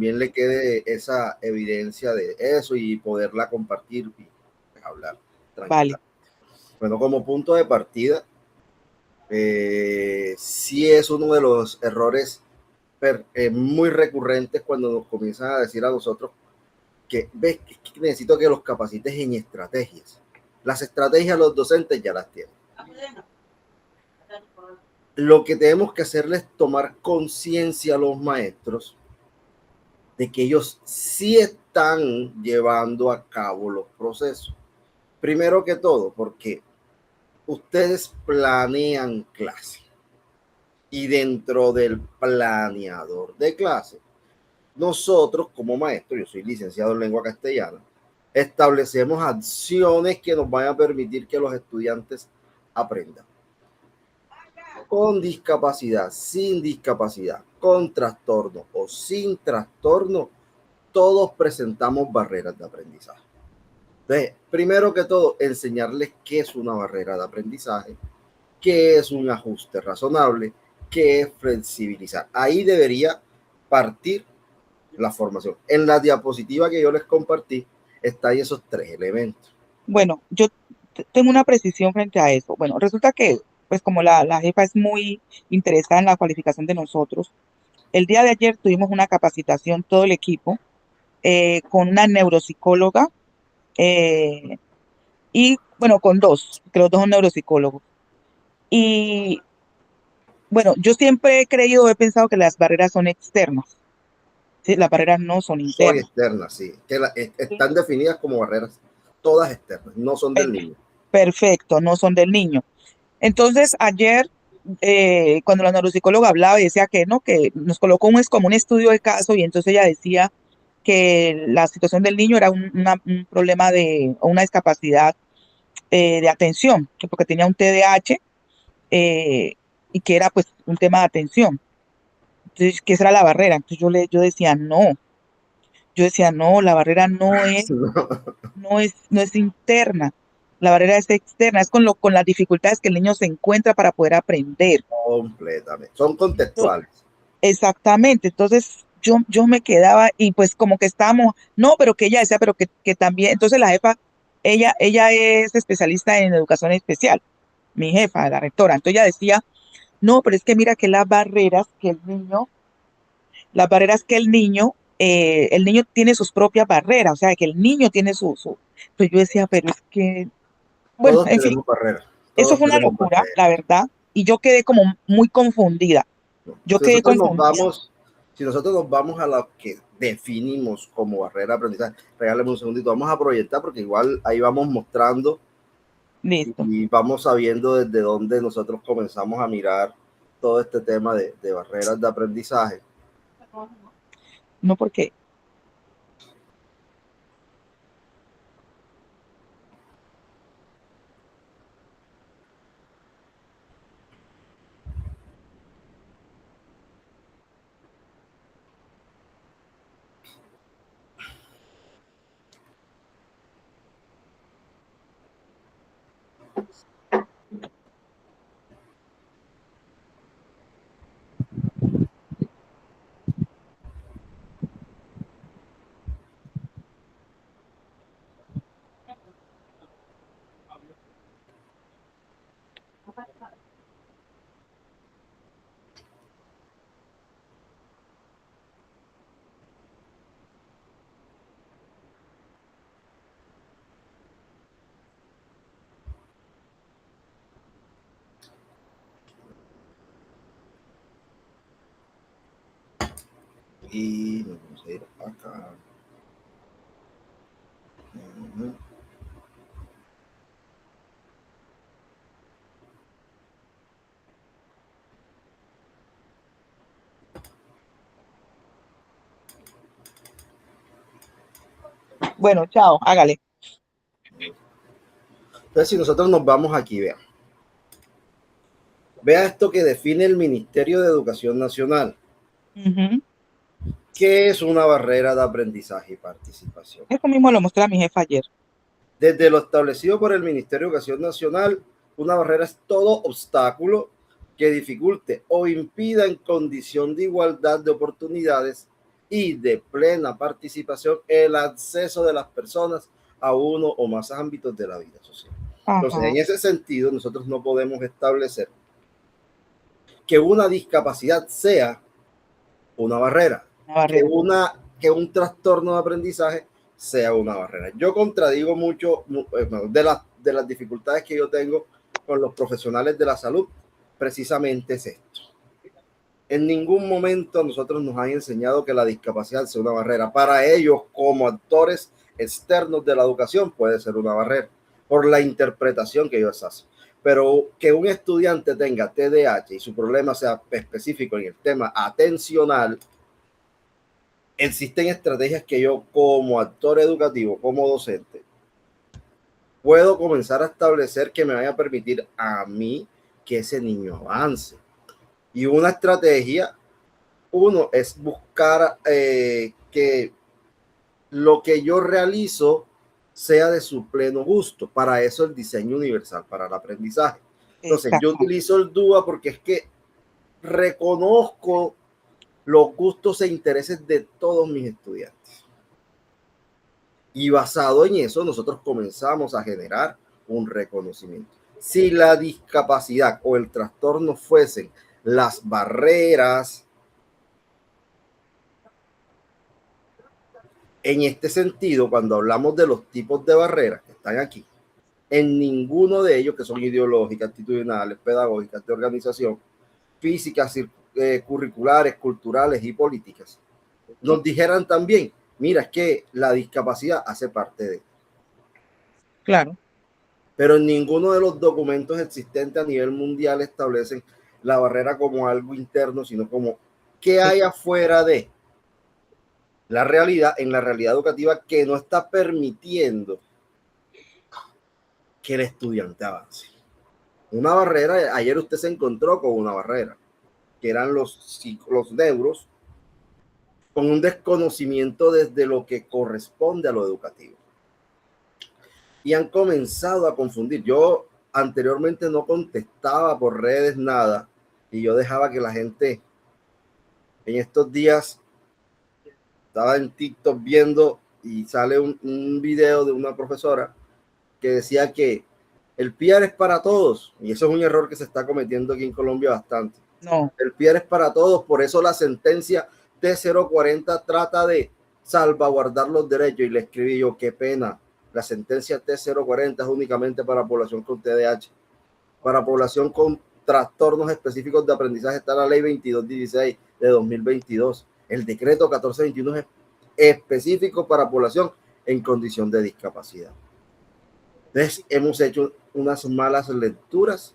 también le quede esa evidencia de eso y poderla compartir y hablar tranquila. Vale. Bueno, como punto de partida, sí es uno de los errores muy recurrentes cuando nos comienzan a decir a nosotros que ves que necesito que los capacites en estrategias. Las estrategias los docentes ya las tienen. Lo que tenemos que hacerles es tomar conciencia a los maestros de que ellos sí están llevando a cabo los procesos. Primero que todo, porque ustedes planean clase y dentro del planeador de clase, nosotros como maestros, yo soy licenciado en lengua castellana, establecemos acciones que nos van a permitir que los estudiantes aprendan. Con discapacidad, sin discapacidad, con trastorno o sin trastorno, todos presentamos barreras de aprendizaje. Entonces, primero que todo, enseñarles qué es una barrera de aprendizaje, qué es un ajuste razonable, qué es flexibilizar. Ahí debería partir la formación. En la diapositiva que yo les compartí, están esos tres elementos. Bueno, yo tengo una precisión frente a eso. Bueno, resulta que, pues como la jefa es muy interesada en la cualificación de nosotros, el día de ayer tuvimos una capacitación, todo el equipo, con una neuropsicóloga eh, y, bueno, con dos, que los dos son neuropsicólogos. Y, bueno, yo siempre he creído, he pensado que las barreras son externas, ¿sí? Las barreras no son Son internas. externas, sí, que están definidas como barreras, todas externas, no son del niño. Perfecto, no son del niño. Entonces, ayer, cuando la neuropsicóloga hablaba y decía que no, que nos colocó como un estudio de caso y entonces ella decía que la situación del niño era un problema o una discapacidad de atención, que porque tenía un TDAH eh, y que era pues un tema de atención. Entonces, que esa era la barrera. Entonces yo decía, no, la barrera no es interna, la barrera es externa, es con las dificultades que el niño se encuentra para poder aprender. Completamente, son contextuales. Exactamente, entonces yo me quedaba y pues como que estábamos, no, pero que ella decía, pero que también, entonces la jefa, ella es especialista en educación especial, mi jefa, la rectora, entonces ella decía, no, pero es que mira que las barreras que el niño tiene sus propias barreras, o sea, que el niño tiene pues yo decía, pero es que, bueno, Todos en fin, tenemos barreras, eso todos fue una tenemos locura, la barreras. verdad, y yo quedé como muy confundida. Yo Si quedé nosotros nos confundida. vamos, si nosotros nos vamos a lo que definimos como barrera de aprendizaje, regálame un segundito, vamos a proyectar porque igual ahí vamos mostrando Listo. y vamos sabiendo desde dónde nosotros comenzamos a mirar todo este tema de barreras de aprendizaje. No porque, Y nos vamos a ir acá. bueno, chao, hágale. Entonces, si nosotros nos vamos aquí, vea esto que define el Ministerio de Educación Nacional. Ujú. ¿Qué es una barrera de aprendizaje y participación? Eso mismo lo mostró a mi jefa ayer. Desde lo establecido por el Ministerio de Educación Nacional, una barrera es todo obstáculo que dificulte o impida en condición de igualdad de oportunidades y de plena participación el acceso de las personas a uno o más ámbitos de la vida social. Entonces, en ese sentido, nosotros no podemos establecer que una discapacidad sea una barrera, que un trastorno de aprendizaje sea una barrera. Yo contradigo mucho de las dificultades que yo tengo con los profesionales de la salud, precisamente es esto. En ningún momento nosotros nos han enseñado que la discapacidad sea una barrera. Para ellos, como actores externos de la educación, puede ser una barrera por la interpretación que ellos hacen. Pero que un estudiante tenga TDAH y su problema sea específico en el tema atencional, existen estrategias que yo como actor educativo, como docente, puedo comenzar a establecer que me vaya a permitir a mí que ese niño avance. Y una estrategia, uno, es buscar que lo que yo realizo sea de su pleno gusto. Para eso el diseño universal para el aprendizaje. Entonces, yo utilizo el DUA porque es que reconozco los gustos e intereses de todos mis estudiantes. Y basado en eso, nosotros comenzamos a generar un reconocimiento. Si la discapacidad o el trastorno fuesen las barreras, en este sentido, cuando hablamos de los tipos de barreras que están aquí, en ninguno de ellos, que son ideológicas, actitudinales, pedagógicas, de organización, físicas, curriculares, culturales y políticas, nos dijeran también, mira, es que la discapacidad hace parte de. Claro. Pero en ninguno de los documentos existentes a nivel mundial establecen la barrera como algo interno, sino como qué hay afuera de la realidad, en la realidad educativa, que no está permitiendo que el estudiante avance. Una barrera, ayer usted se encontró con una barrera, que eran los neuros, con un desconocimiento desde lo que corresponde a lo educativo. Y han comenzado a confundir. Yo anteriormente no contestaba por redes nada y yo dejaba que la gente, en estos días estaba en TikTok viendo y sale un video de una profesora que decía que el PIAR es para todos, y eso es un error que se está cometiendo aquí en Colombia bastante. No. El PIAR es para todos, por eso la sentencia T040 trata de salvaguardar los derechos, y le escribí yo, qué pena, la sentencia T040 es únicamente para población con TDAH. Para población con trastornos específicos de aprendizaje está la ley 2216 de 2022. El decreto 1421 es específico para población en condición de discapacidad. Entonces, hemos hecho unas malas lecturas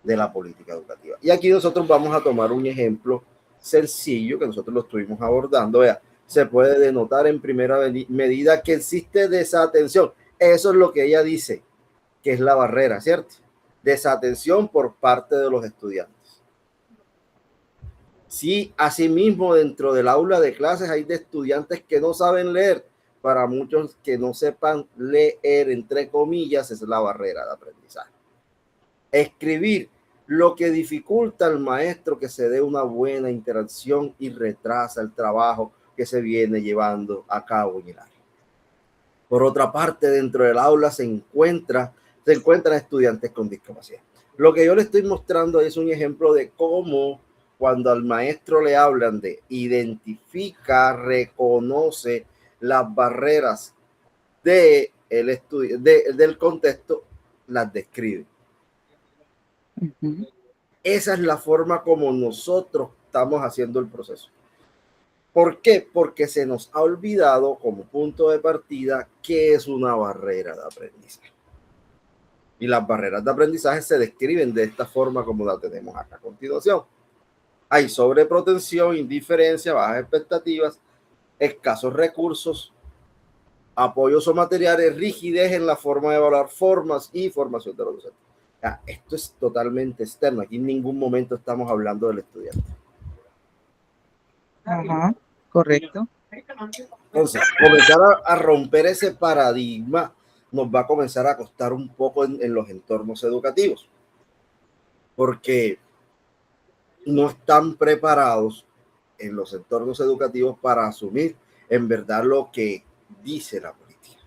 de la política educativa. Y aquí nosotros vamos a tomar un ejemplo sencillo que nosotros lo estuvimos abordando. Vea, se puede denotar en primera medida que existe desatención. Eso es lo que ella dice, que es la barrera, ¿cierto? Desatención por parte de los estudiantes. Sí, asimismo, dentro del aula de clases hay de estudiantes que no saben leer. Para muchos que no sepan leer, entre comillas, es la barrera de aprendizaje. Escribir, lo que dificulta al maestro que se dé una buena interacción y retrasa el trabajo que se viene llevando a cabo en el área. Por otra parte, dentro del aula se encuentran estudiantes con discapacidad. Lo que yo le estoy mostrando es un ejemplo de cómo cuando al maestro le hablan de identifica, reconoce las barreras del contexto, las describe. Esa es la forma como nosotros estamos haciendo el proceso. ¿Por qué? Porque se nos ha olvidado como punto de partida qué es una barrera de aprendizaje. Y las barreras de aprendizaje se describen de esta forma como la tenemos acá a continuación. Hay sobreprotección, indiferencia, bajas expectativas, escasos recursos, apoyos o materiales, rigidez en la forma de evaluar formas y formación de los docentes. Esto es totalmente externo. Aquí en ningún momento estamos hablando del estudiante. Ajá, correcto. Entonces, comenzar a romper ese paradigma nos va a comenzar a costar un poco en los entornos educativos, porque no están preparados en los entornos educativos para asumir en verdad lo que dice la política.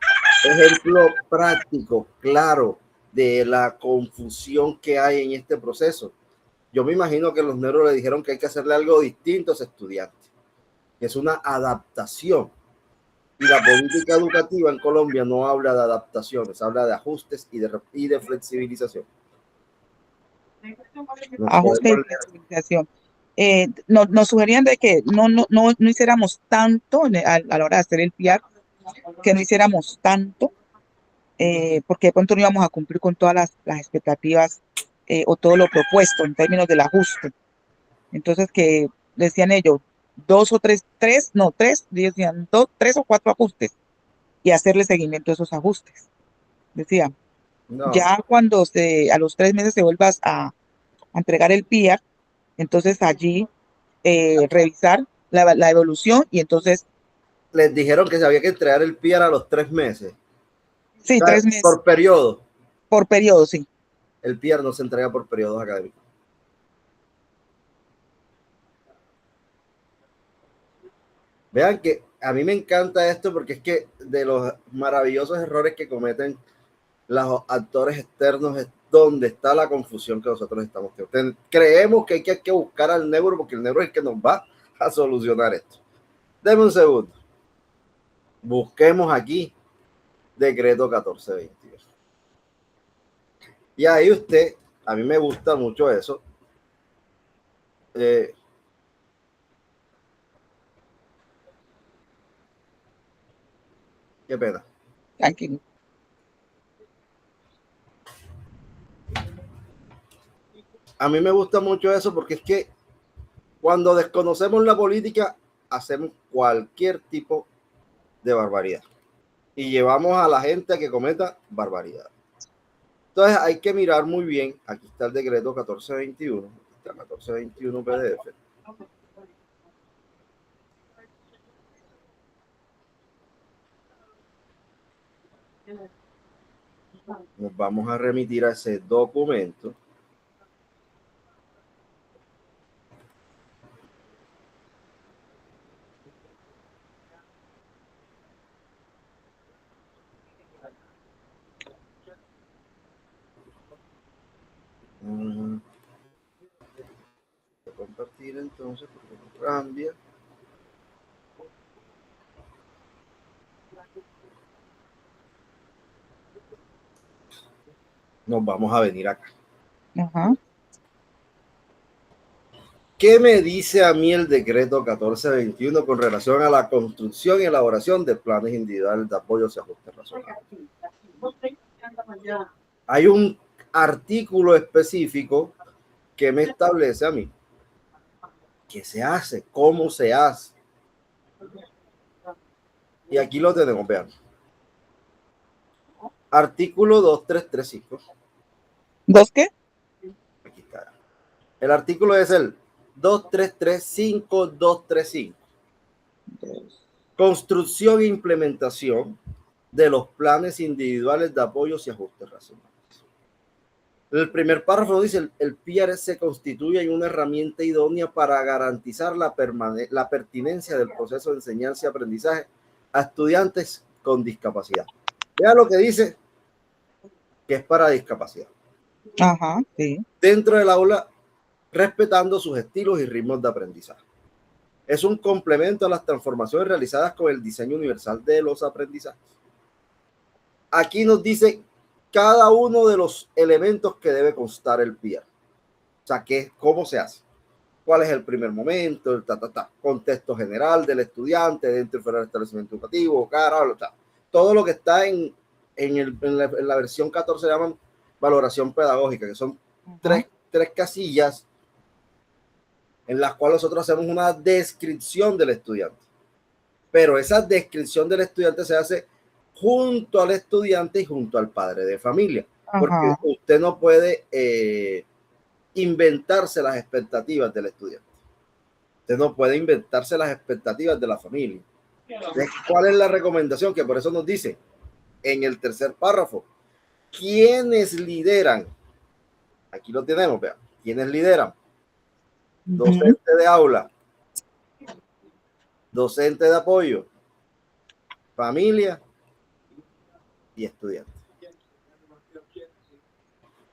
Ejemplo práctico, claro, de la confusión que hay en este proceso. Yo me imagino que los negros le dijeron que hay que hacerle algo distinto a ese estudiante, que es una adaptación. Y la política educativa en Colombia no habla de adaptaciones, habla de ajustes y de flexibilización. Ajuste y flexibilización. Nos sugerían de que no hiciéramos tanto a la hora de hacer el PR, que no hiciéramos tanto, porque de pronto no íbamos a cumplir con todas las expectativas o todo lo propuesto en términos del ajuste. Entonces, que decían ellos, decían tres o cuatro ajustes y hacerle seguimiento a esos ajustes. Decía, No, ya cuando a los 3 meses se vuelvas a entregar el PR, entonces allí revisar la evolución y entonces, les dijeron que se había que entregar el PR a los 3 meses. sí, O sea, 3 meses por periodo. por periodo, sí. El PR no se entrega por periodos académicos. Vean que a mí me encanta esto porque es que de los maravillosos errores que cometen los actores externos es donde está la confusión que nosotros estamos teniendo. Creemos que hay que buscar al negro porque el negro es el que nos va a solucionar esto. Deme un segundo. Busquemos aquí decreto 1422. Y ahí usted, a mí me gusta mucho eso. Qué pena. Tranquilo. A mí me gusta mucho eso porque es que cuando desconocemos la política, hacemos cualquier tipo de barbaridad y llevamos a la gente a que cometa barbaridad. Entonces hay que mirar muy bien. Aquí está el decreto 1421, está 1421 PDF. Nos vamos a remitir a ese documento. Voy a compartir entonces porque no cambia. Nos vamos a venir acá. Ajá. ¿Qué me dice a mí el decreto 1421 con relación a la construcción y elaboración de planes individuales de apoyo hacia ajustes razonables? Hay un artículo específico que me establece a mí qué se hace, cómo se hace. Y aquí lo tenemos, vean. Artículo 2335. ¿Dos qué? Aquí está. El artículo es el 2335235. Construcción e implementación de los planes individuales de apoyos y ajustes razonables. El primer párrafo dice, el PR se constituye en una herramienta idónea para garantizar la pertinencia del proceso de enseñanza y aprendizaje a estudiantes con discapacidad. Vea lo que dice, que es para discapacidad. Ajá, sí. Dentro del aula, respetando sus estilos y ritmos de aprendizaje. Es un complemento a las transformaciones realizadas con el diseño universal de los aprendizajes. Aquí nos dice cada uno de los elementos que debe constar el PR. O sea, cómo se hace. ¿Cuál es el primer momento? El contexto general del estudiante dentro y fuera del establecimiento educativo, todo lo que está en la versión 14 se llaman valoración pedagógica, que son tres casillas en las cuales nosotros hacemos una descripción del estudiante. Pero esa descripción del estudiante se hace junto al estudiante y junto al padre de familia. Porque usted no puede inventarse las expectativas del estudiante. Usted no puede inventarse las expectativas de la familia. Entonces, ¿cuál es la recomendación? Que por eso nos dice en el tercer párrafo, ¿quiénes lideran? Aquí lo tenemos, vean. ¿Quiénes lideran? Docente de aula, docente de apoyo, familia y estudiante.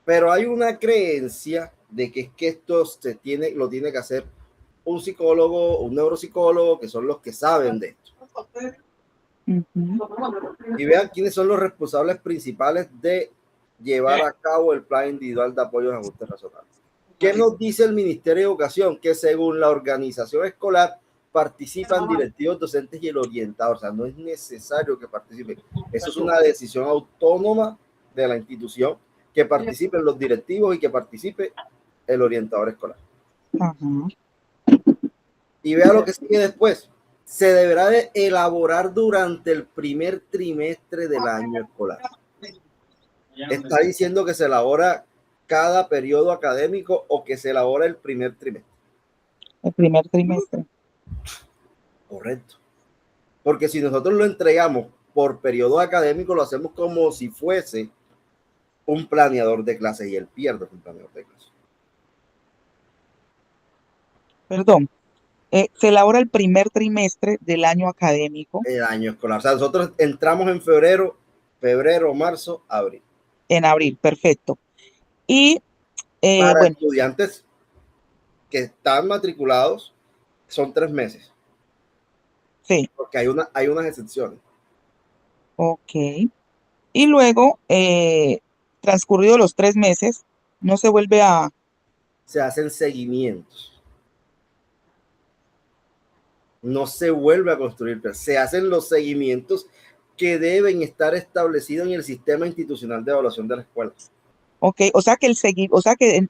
Pero hay una creencia de que es que esto lo tiene que hacer un psicólogo, un neuropsicólogo, que son los que saben de esto. Y vean quiénes son los responsables principales de llevar a cabo el plan individual de apoyo de ajustes razonables. ¿Qué nos dice el Ministerio de Educación? Que según la organización escolar participan directivos, docentes y el orientador. O sea, no es necesario que participen. Eso es una decisión autónoma de la institución, que participen los directivos y que participe el orientador escolar. Y vea lo que sigue después. Se deberá de elaborar durante el primer trimestre del año escolar. Está diciendo que se elabora cada periodo académico o que se elabora el primer trimestre. El primer trimestre. Correcto. Porque si nosotros lo entregamos por periodo académico, lo hacemos como si fuese un planeador de clases y él pierde un planeador de clases. Perdón. Se elabora el primer trimestre del año académico. El año escolar. O sea, nosotros entramos en febrero, marzo, abril. En abril, perfecto. Y para bueno, estudiantes que están matriculados son 3 meses. Sí. Porque hay unas excepciones. Ok. Y luego, transcurridos los 3 meses, no se vuelve a... Se hacen seguimientos. No se vuelve a construir, pero se hacen los seguimientos que deben estar establecidos en el sistema institucional de evaluación de la escuela. Ok, o sea que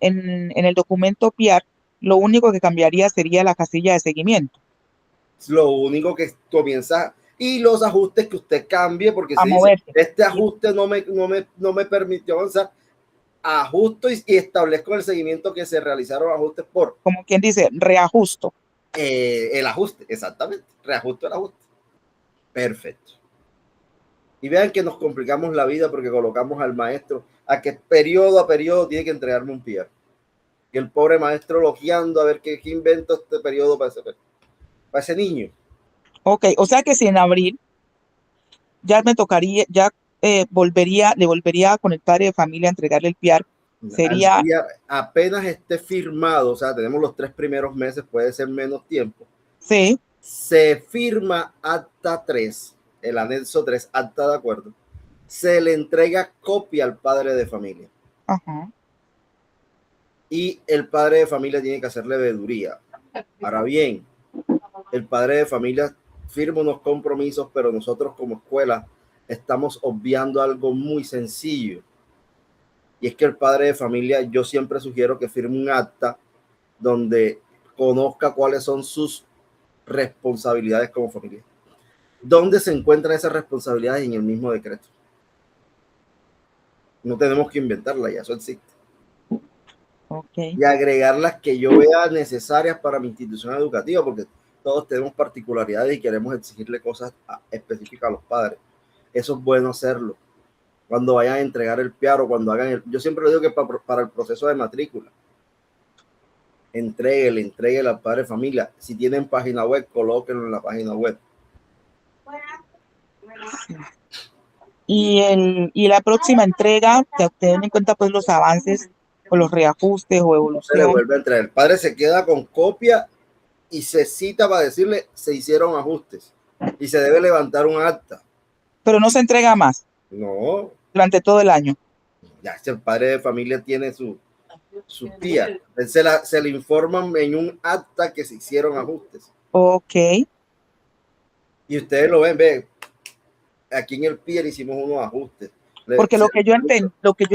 en el documento PIAR, lo único que cambiaría sería la casilla de seguimiento. Lo único que comienza, y los ajustes que usted cambie, porque se dice, este ajuste no me permitió avanzar, ajusto y establezco el seguimiento que se realizaron ajustes por. Como quien dice, reajusto. El ajuste, exactamente, reajusto el ajuste. Perfecto. Y vean que nos complicamos la vida porque colocamos al maestro a que periodo a periodo tiene que entregarme un PIAR. Y el pobre maestro logiando a ver qué invento este periodo para ese niño. Ok, o sea que si en abril ya me tocaría, ya le volvería con el padre de familia a entregarle el PIAR, sería... Apenas esté firmado, o sea, tenemos los 3 primeros meses, puede ser menos tiempo. Sí. Se firma acta 3, el anexo 3, acta de acuerdo. Se le entrega copia al padre de familia. Ajá. Y el padre de familia tiene que hacerle veeduría. Ahora bien, el padre de familia firma unos compromisos, pero nosotros como escuela estamos obviando algo muy sencillo. Y es que el padre de familia, yo siempre sugiero que firme un acta donde conozca cuáles son sus responsabilidades como familia. ¿Dónde se encuentran esas responsabilidades? En el mismo decreto. No tenemos que inventarla, ya eso existe. Okay. Y agregar las que yo vea necesarias para mi institución educativa, porque todos tenemos particularidades y queremos exigirle cosas específicas a los padres. Eso es bueno hacerlo. Cuando vayan a entregar el PIAR o cuando hagan yo siempre le digo que para el proceso de matrícula, entréguele al padre de familia. Si tienen página web, colóquenlo en la página web. Y la próxima entrega, teniendo en cuenta pues los avances o los reajustes o evolución. No se le vuelve a entregar. El padre se queda con copia y se cita para decirle se hicieron ajustes y se debe levantar un acta. Pero no se entrega más. No. Durante todo el año. Ya el padre de familia tiene su tía. Se le informan en un acta que se hicieron ajustes. Ok. Y ustedes lo ven, aquí en el PIAR hicimos unos ajustes. Porque lo que yo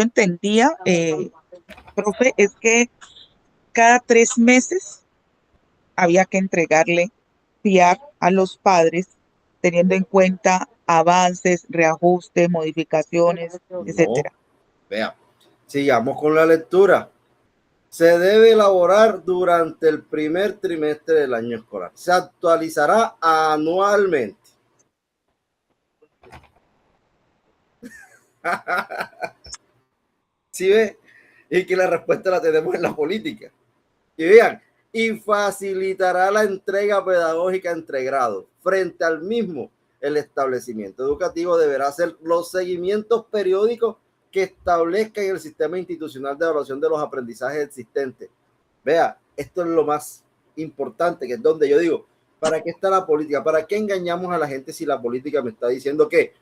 entendía, profe, es que cada 3 meses había que entregarle PIAR a los padres, teniendo en cuenta avances, reajustes, modificaciones, etcétera. Vea, sigamos con la lectura. Se debe elaborar durante el primer trimestre del año escolar. Se actualizará anualmente. ¿Sí ve? Y que la respuesta la tenemos en la política. Y vean, y facilitará la entrega pedagógica entre grados. Frente al mismo, el establecimiento educativo deberá hacer los seguimientos periódicos que establezca en el sistema institucional de evaluación de los aprendizajes existentes. Vea, esto es lo más importante, que es donde yo digo, ¿para qué está la política? ¿Para qué engañamos a la gente si la política me está diciendo que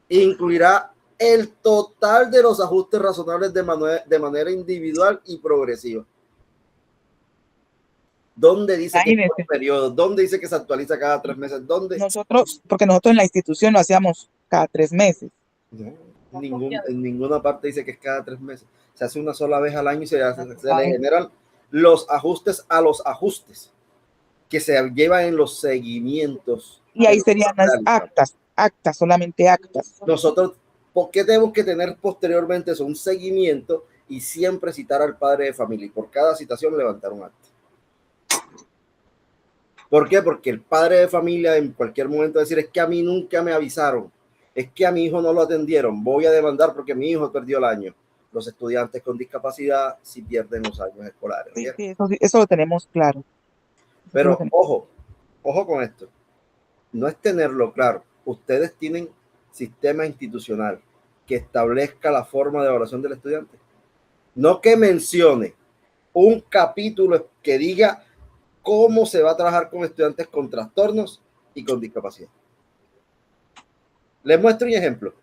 incluirá el total de los ajustes razonables de manera individual y progresiva? ¿Dónde dice que es por periodo? ¿Dónde dice que se actualiza cada 3 meses? ¿Dónde? Porque nosotros en la institución lo hacíamos cada 3 meses. No, en ninguna parte dice que es cada 3 meses. Se hace una sola vez al año y se le generan los ajustes a los ajustes que se llevan en los seguimientos. Y ahí serían las actas, solamente actas. Nosotros, ¿por qué tenemos que tener posteriormente eso? Un seguimiento y siempre citar al padre de familia y por cada citación levantar un acta. ¿Por qué? Porque el padre de familia en cualquier momento va a decir, es que a mí nunca me avisaron, es que a mi hijo no lo atendieron, voy a demandar porque mi hijo perdió el año. Los estudiantes con discapacidad sí pierden los años escolares. Sí, eso lo tenemos claro. Pero ojo con esto. No es tenerlo claro. Ustedes tienen sistema institucional que establezca la forma de evaluación del estudiante. No que mencione un capítulo que diga cómo se va a trabajar con estudiantes con trastornos y con discapacidad. Les muestro un ejemplo.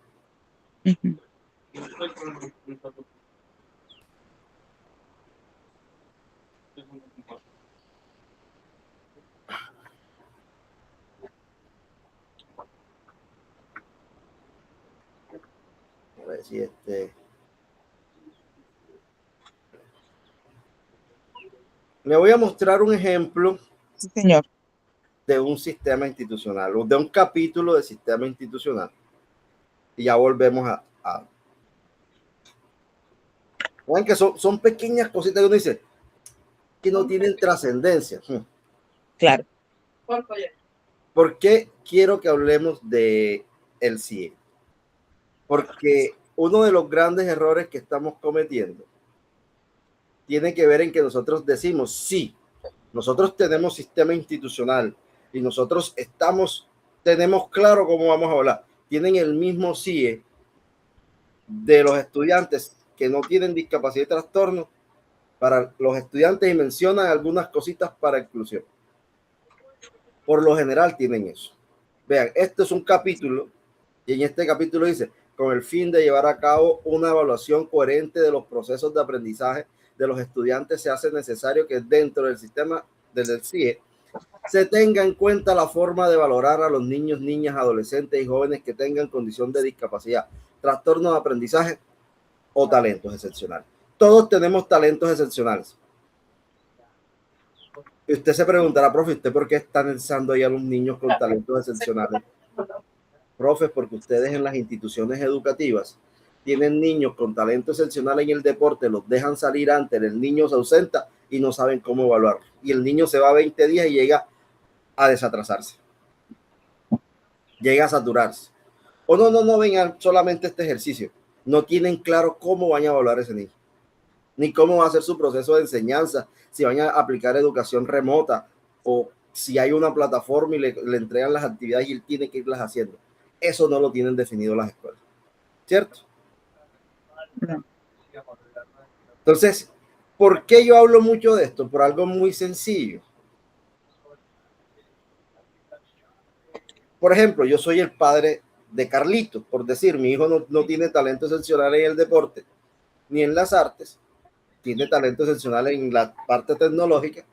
A ver si Le voy a mostrar un ejemplo, sí, señor, de un sistema institucional o de un capítulo de sistema institucional. Y ya volvemos a... Vean que son pequeñas cositas que uno dice que no tienen trascendencia. Claro. ¿Por qué quiero que hablemos de el CIE? Porque uno de los grandes errores que estamos cometiendo tiene que ver en que nosotros decimos, sí, nosotros tenemos sistema institucional y nosotros tenemos claro cómo vamos a hablar. Tienen el mismo CIE de los estudiantes que no tienen discapacidad y trastorno para los estudiantes y mencionan algunas cositas para inclusión. Por lo general tienen eso. Vean, este es un capítulo y en este capítulo dice, con el fin de llevar a cabo una evaluación coherente de los procesos de aprendizaje de los estudiantes, se hace necesario que dentro del sistema del CIE se tenga en cuenta la forma de valorar a los niños, niñas, adolescentes y jóvenes que tengan condición de discapacidad, trastorno de aprendizaje o talentos excepcionales. Todos tenemos talentos excepcionales. Y usted se preguntará, profe, ¿usted por qué están lanzando ahí a los niños con talentos excepcionales? Profe, porque ustedes en las instituciones educativas tienen niños con talento excepcional en el deporte, los dejan salir antes, el niño se ausenta y no saben cómo evaluarlo. Y el niño se va 20 días y llega a desatrasarse. Llega a saturarse. O no vengan solamente este ejercicio. No tienen claro cómo van a evaluar a ese niño, ni cómo va a ser su proceso de enseñanza, si van a aplicar educación remota o si hay una plataforma y le entregan las actividades y él tiene que irlas haciendo. Eso no lo tienen definido las escuelas, ¿cierto? Entonces, ¿por qué yo hablo mucho de esto? Por algo muy sencillo. Por ejemplo, yo soy el padre de Carlitos, por decir, mi hijo no tiene talento excepcional en el deporte ni en las artes, tiene talento excepcional en la parte tecnológica,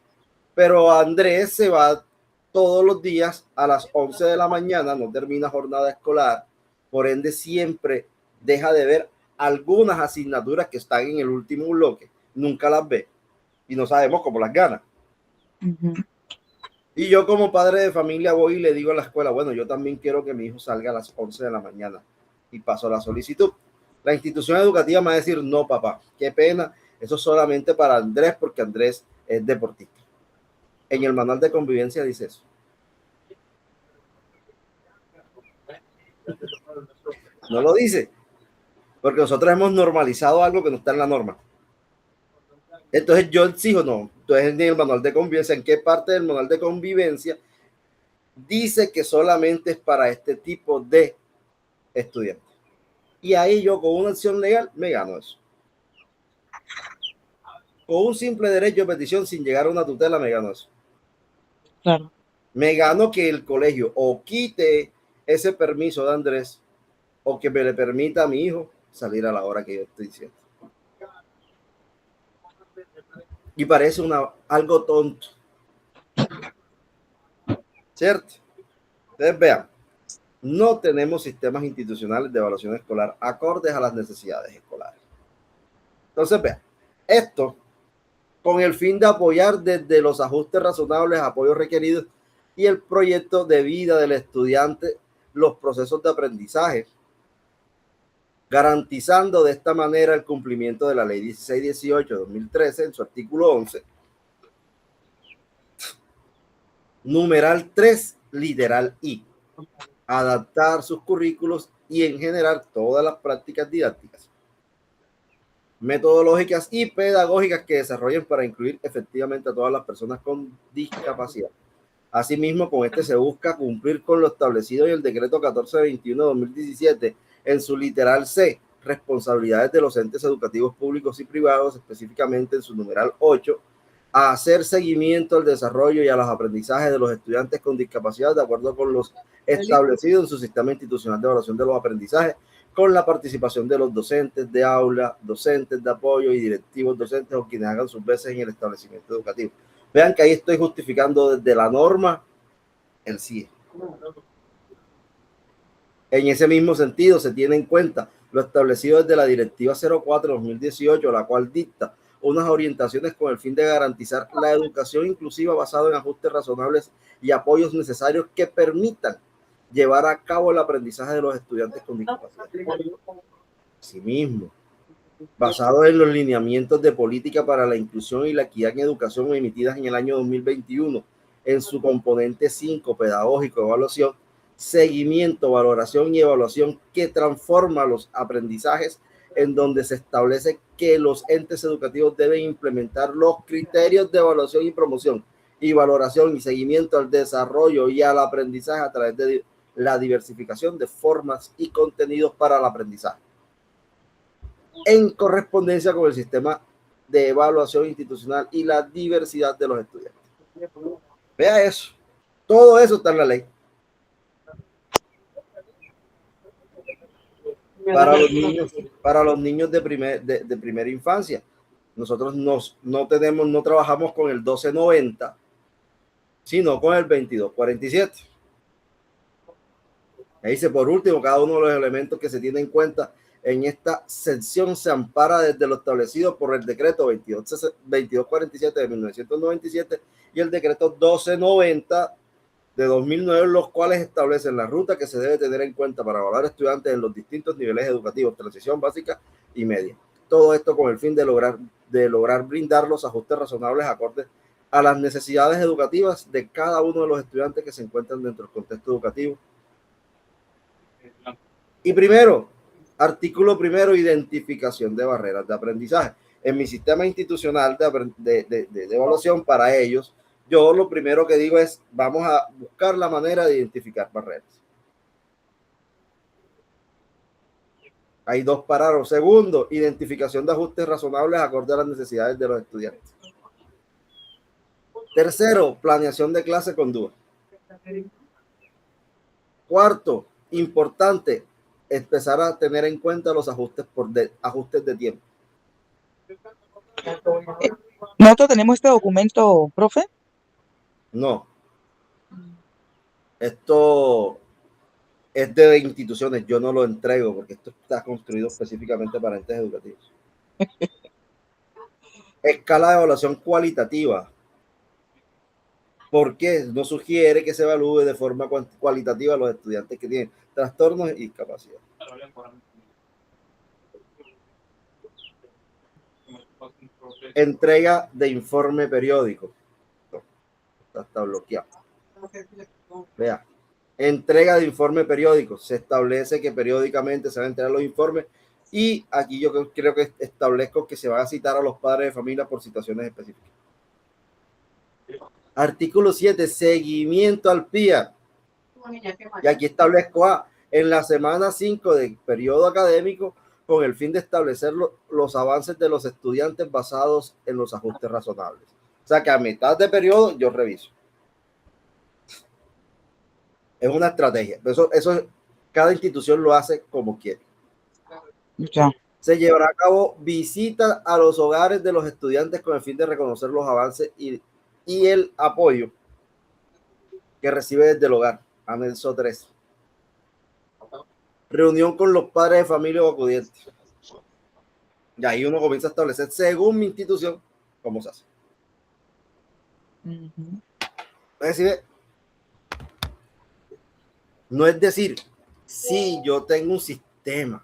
pero Andrés se va todos los días a las 11 de la mañana, no termina jornada escolar, por ende siempre deja de ver algunas asignaturas que están en el último bloque, nunca las ve y no sabemos cómo las gana. Y yo como padre de familia voy y le digo a la escuela, bueno, yo también quiero que mi hijo salga a las 11 de la mañana y paso la solicitud. La institución educativa me va a decir, no, papá, qué pena, eso es solamente para Andrés porque Andrés es deportista. En el manual de convivencia dice eso. No lo dice, porque nosotros hemos normalizado algo que no está en la norma. Entonces yo exijo, no, entonces en el manual de convivencia, ¿en qué parte del manual de convivencia dice que solamente es para este tipo de estudiantes? Y ahí yo con una acción legal me gano eso. Con un simple derecho de petición sin llegar a una tutela me gano eso. Claro. Me gano que el colegio o quite ese permiso de Andrés o que me le permita a mi hijo salir a la hora que yo estoy diciendo. Y parece algo tonto, ¿cierto? Ustedes vean, no tenemos sistemas institucionales de evaluación escolar acordes a las necesidades escolares. Entonces, vean, esto con el fin de apoyar desde los ajustes razonables, apoyos requeridos y el proyecto de vida del estudiante los procesos de aprendizaje, garantizando de esta manera el cumplimiento de la Ley 1618 de 2013 en su artículo 11, numeral 3, literal I, adaptar sus currículos y en general todas las prácticas didácticas, metodológicas y pedagógicas que desarrollen para incluir efectivamente a todas las personas con discapacidad. Asimismo, con este se busca cumplir con lo establecido en el decreto 1421 de 2017 en su literal C, responsabilidades de los entes educativos públicos y privados, específicamente en su numeral 8, a hacer seguimiento al desarrollo y a los aprendizajes de los estudiantes con discapacidad de acuerdo con los establecidos en su sistema institucional de evaluación de los aprendizajes, con la participación de los docentes de aula, docentes de apoyo y directivos docentes o quienes hagan sus veces en el establecimiento educativo. Vean que ahí estoy justificando desde la norma el CIE. En ese mismo sentido, se tiene en cuenta lo establecido desde la Directiva 04-2018, la cual dicta unas orientaciones con el fin de garantizar la educación inclusiva basada en ajustes razonables y apoyos necesarios que permitan llevar a cabo el aprendizaje de los estudiantes con discapacidad. Asimismo, basado en los lineamientos de política para la inclusión y la equidad en educación emitidas en el año 2021, en su componente 5, pedagógico, evaluación, seguimiento, valoración y evaluación que transforma los aprendizajes, en donde se establece que los entes educativos deben implementar los criterios de evaluación y promoción y valoración y seguimiento al desarrollo y al aprendizaje a través de la diversificación de formas y contenidos para el aprendizaje, en correspondencia con el sistema de evaluación institucional y la diversidad de los estudiantes. Vea eso. Todo eso está en la ley. Para los niños de primera infancia. Nosotros no trabajamos con el 1290, sino con el 2247. Ahí dice, por último, cada uno de los elementos que se tienen en cuenta en esta sección se ampara desde lo establecido por el decreto 2247 de 1997 y el decreto 1290 de 2009, los cuales establecen la ruta que se debe tener en cuenta para evaluar estudiantes en los distintos niveles educativos, transición básica y media. Todo esto con el fin de lograr brindar los ajustes razonables acordes a las necesidades educativas de cada uno de los estudiantes que se encuentran dentro del contexto educativo. Y primero, artículo primero, identificación de barreras de aprendizaje. En mi sistema institucional de evaluación para ellos, yo lo primero que digo es, vamos a buscar la manera de identificar barreras. Hay dos parágrafos. Segundo, identificación de ajustes razonables acorde a las necesidades de los estudiantes. Tercero, planeación de clase con duda. Cuarto, importante, empezar a tener en cuenta los ajustes ajustes de tiempo. ¿Nosotros tenemos este documento, profe? No. Esto es de instituciones, yo no lo entrego porque esto está construido específicamente para entes educativos. Escala de evaluación cualitativa. ¿Por qué? No sugiere que se evalúe de forma cualitativa a los estudiantes que tienen trastornos y discapacidad. Entrega de informe periódico. Está bloqueado. Vea. Entrega de informe periódico. Se establece que periódicamente se van a entregar los informes y aquí yo creo que establezco que se van a citar a los padres de familia por situaciones específicas. Artículo 7, seguimiento al PIA. Y aquí establezco en la semana 5 del periodo académico con el fin de establecer los avances de los estudiantes basados en los ajustes razonables. O sea que a mitad de periodo yo reviso. Es una estrategia. Eso cada institución lo hace como quiere. Ya. Se llevará a cabo visitas a los hogares de los estudiantes con el fin de reconocer los avances y el apoyo que recibe desde el hogar. Anexo 3. Reunión con los padres de familia o acudientes. Y ahí uno comienza a establecer, según mi institución, cómo se hace. No es decir, sí, yo tengo un sistema.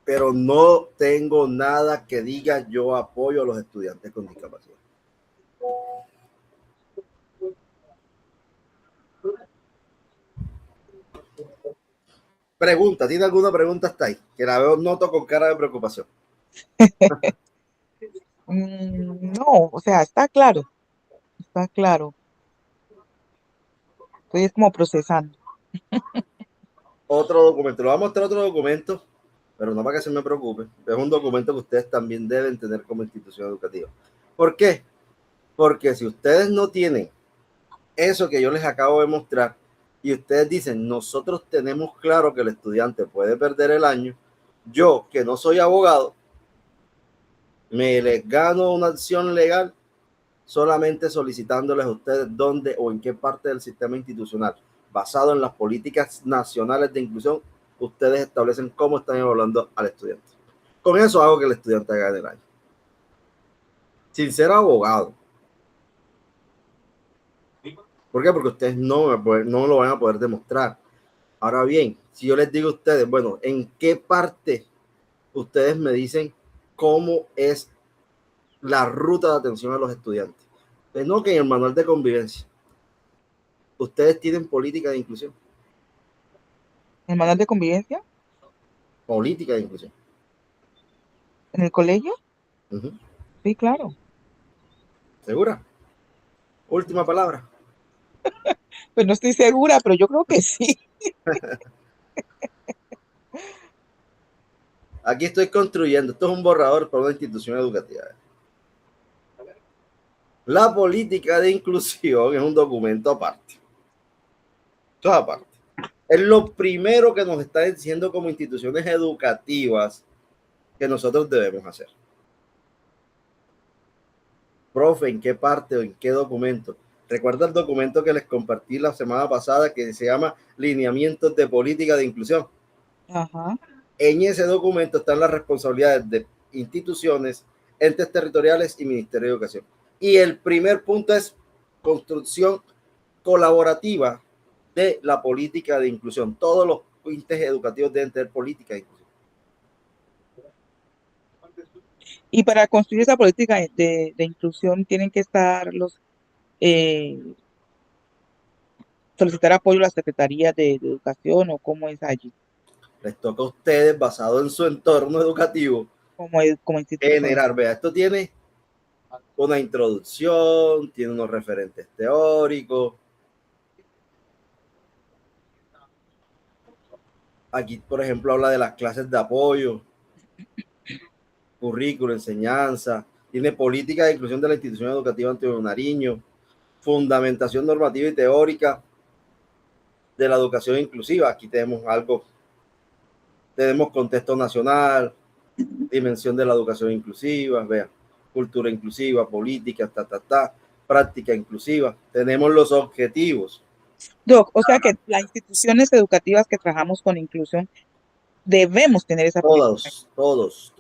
Pero no tengo nada que diga yo apoyo a los estudiantes con discapacidad. Pregunta, ¿tiene alguna pregunta hasta ahí? Que la veo, noto con cara de preocupación. No, o sea, está claro. Está claro. Estoy como procesando. Otro documento, le voy a mostrar otro documento, pero no para que se me preocupe. Es un documento que ustedes también deben tener como institución educativa. ¿Por qué? Porque si ustedes no tienen eso que yo les acabo de mostrar y ustedes dicen, nosotros tenemos claro que el estudiante puede perder el año, yo que no soy abogado, me les gano una acción legal solamente solicitándoles a ustedes dónde o en qué parte del sistema institucional, basado en las políticas nacionales de inclusión, ustedes establecen cómo están evaluando al estudiante. Con eso hago que el estudiante gane el año. Sin ser abogado. ¿Por qué? Porque ustedes no lo van a poder demostrar. Ahora bien, si yo les digo a ustedes, bueno, ¿en qué parte ustedes me dicen cómo es la ruta de atención a los estudiantes? Pues no, que en el manual de convivencia. ¿Ustedes tienen política de inclusión? ¿El manual de convivencia? Política de inclusión. ¿En el colegio? Uh-huh. Sí, claro. ¿Segura? Última palabra. Pues no estoy segura, pero yo creo que sí. Aquí estoy construyendo. Esto es un borrador para una institución educativa. La política de inclusión es un documento aparte. Esto es aparte. Es lo primero que nos está diciendo como instituciones educativas que nosotros debemos hacer. Profe, ¿en qué parte o en qué documento? Recuerda el documento que les compartí la semana pasada que se llama Lineamientos de Política de Inclusión. Ajá. En ese documento están las responsabilidades de instituciones, entes territoriales y Ministerio de Educación. Y el primer punto es construcción colaborativa de la política de inclusión. Todos los entes educativos deben tener política de inclusión. Y para construir esa política de inclusión tienen que estar solicitar apoyo a la Secretaría de Educación o cómo es allí. Les toca a ustedes, basado en su entorno educativo, como institución. generar, vea, esto tiene una introducción, tiene unos referentes teóricos. Aquí, por ejemplo, habla de las clases de apoyo, currículo, enseñanza, tiene política de inclusión de la institución educativa Antonio Nariño, fundamentación normativa y teórica de la educación inclusiva. Aquí tenemos algo, tenemos contexto nacional, dimensión de la educación inclusiva, vean, cultura inclusiva, política, práctica inclusiva. Tenemos los objetivos. Doc, o sea que las instituciones educativas que trabajamos con inclusión debemos tener esa política. Todos.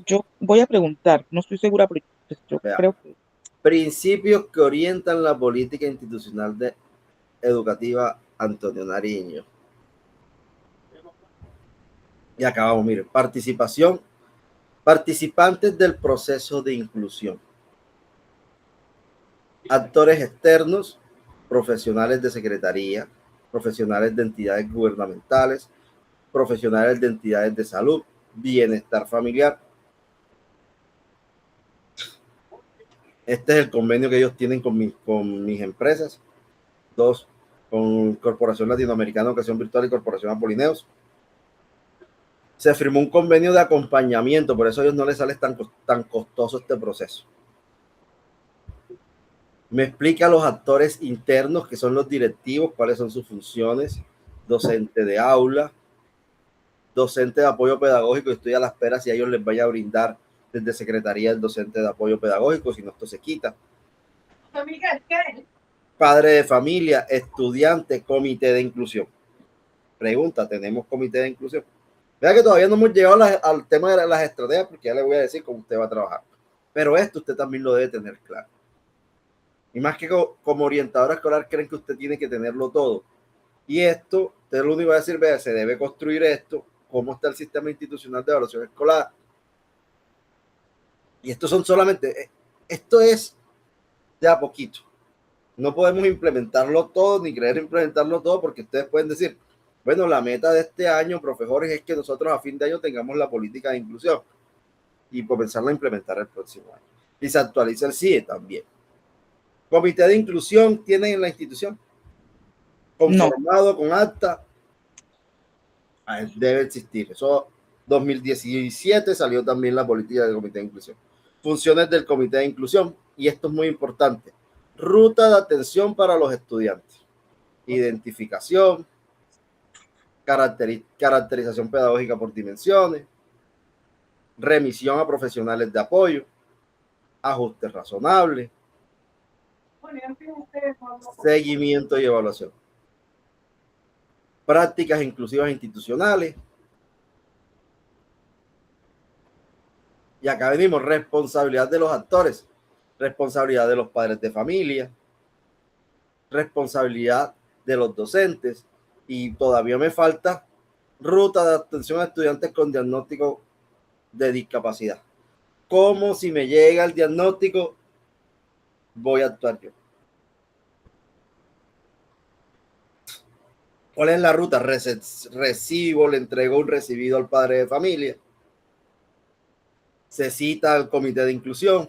Yo voy a preguntar, no estoy segura, pero pues yo creo que... Principios que orientan la política institucional educativa Antonio Nariño. Y acabamos, mire, participación, participantes del proceso de inclusión, actores externos, profesionales de secretaría, profesionales de entidades gubernamentales, profesionales de entidades de salud, bienestar familiar. Este es el convenio que ellos tienen con mis empresas. 2, con Corporación Latinoamericana de Educación Virtual y Corporación Apolineos. Se firmó un convenio de acompañamiento, por eso a ellos no les sale tan costoso este proceso. Me explica a los actores internos, que son los directivos, cuáles son sus funciones, docente de aula, docente de apoyo pedagógico, estoy a la espera si a ellos les vaya a brindar desde Secretaría el docente de apoyo pedagógico, si no esto se quita. Padre de familia, estudiante, comité de inclusión. Pregunta, ¿tenemos comité de inclusión? Vea que todavía no hemos llegado al tema de las estrategias, porque ya le voy a decir cómo usted va a trabajar. Pero esto usted también lo debe tener claro. Y más que como orientadora escolar, creen que usted tiene que tenerlo todo. Y esto, usted lo único que va a decir, vea, se debe construir esto, cómo está el sistema institucional de evaluación escolar. Y esto son solamente, esto es de a poquito. No podemos implementarlo todo, ni querer implementarlo todo, porque ustedes pueden decir, bueno, la meta de este año, profesores, es que nosotros a fin de año tengamos la política de inclusión y comenzarla a implementar el próximo año. Y se actualiza el CIE también. Comité de inclusión tienen en la institución, conformado no. Con acta, debe existir. Eso 2017 salió también la política del comité de inclusión. Funciones del comité de inclusión, y esto es muy importante. Ruta de atención para los estudiantes. Identificación, caracterización pedagógica por dimensiones, remisión a profesionales de apoyo, ajustes razonables, seguimiento y evaluación, prácticas inclusivas institucionales. Y acá venimos, responsabilidad de los actores, responsabilidad de los padres de familia, responsabilidad de los docentes, y todavía me falta ruta de atención a estudiantes con diagnóstico de discapacidad. ¿Cómo si me llega el diagnóstico voy a actuar yo? ¿Cuál es la ruta? Recibo, le entrego un recibido al padre de familia, se cita al comité de inclusión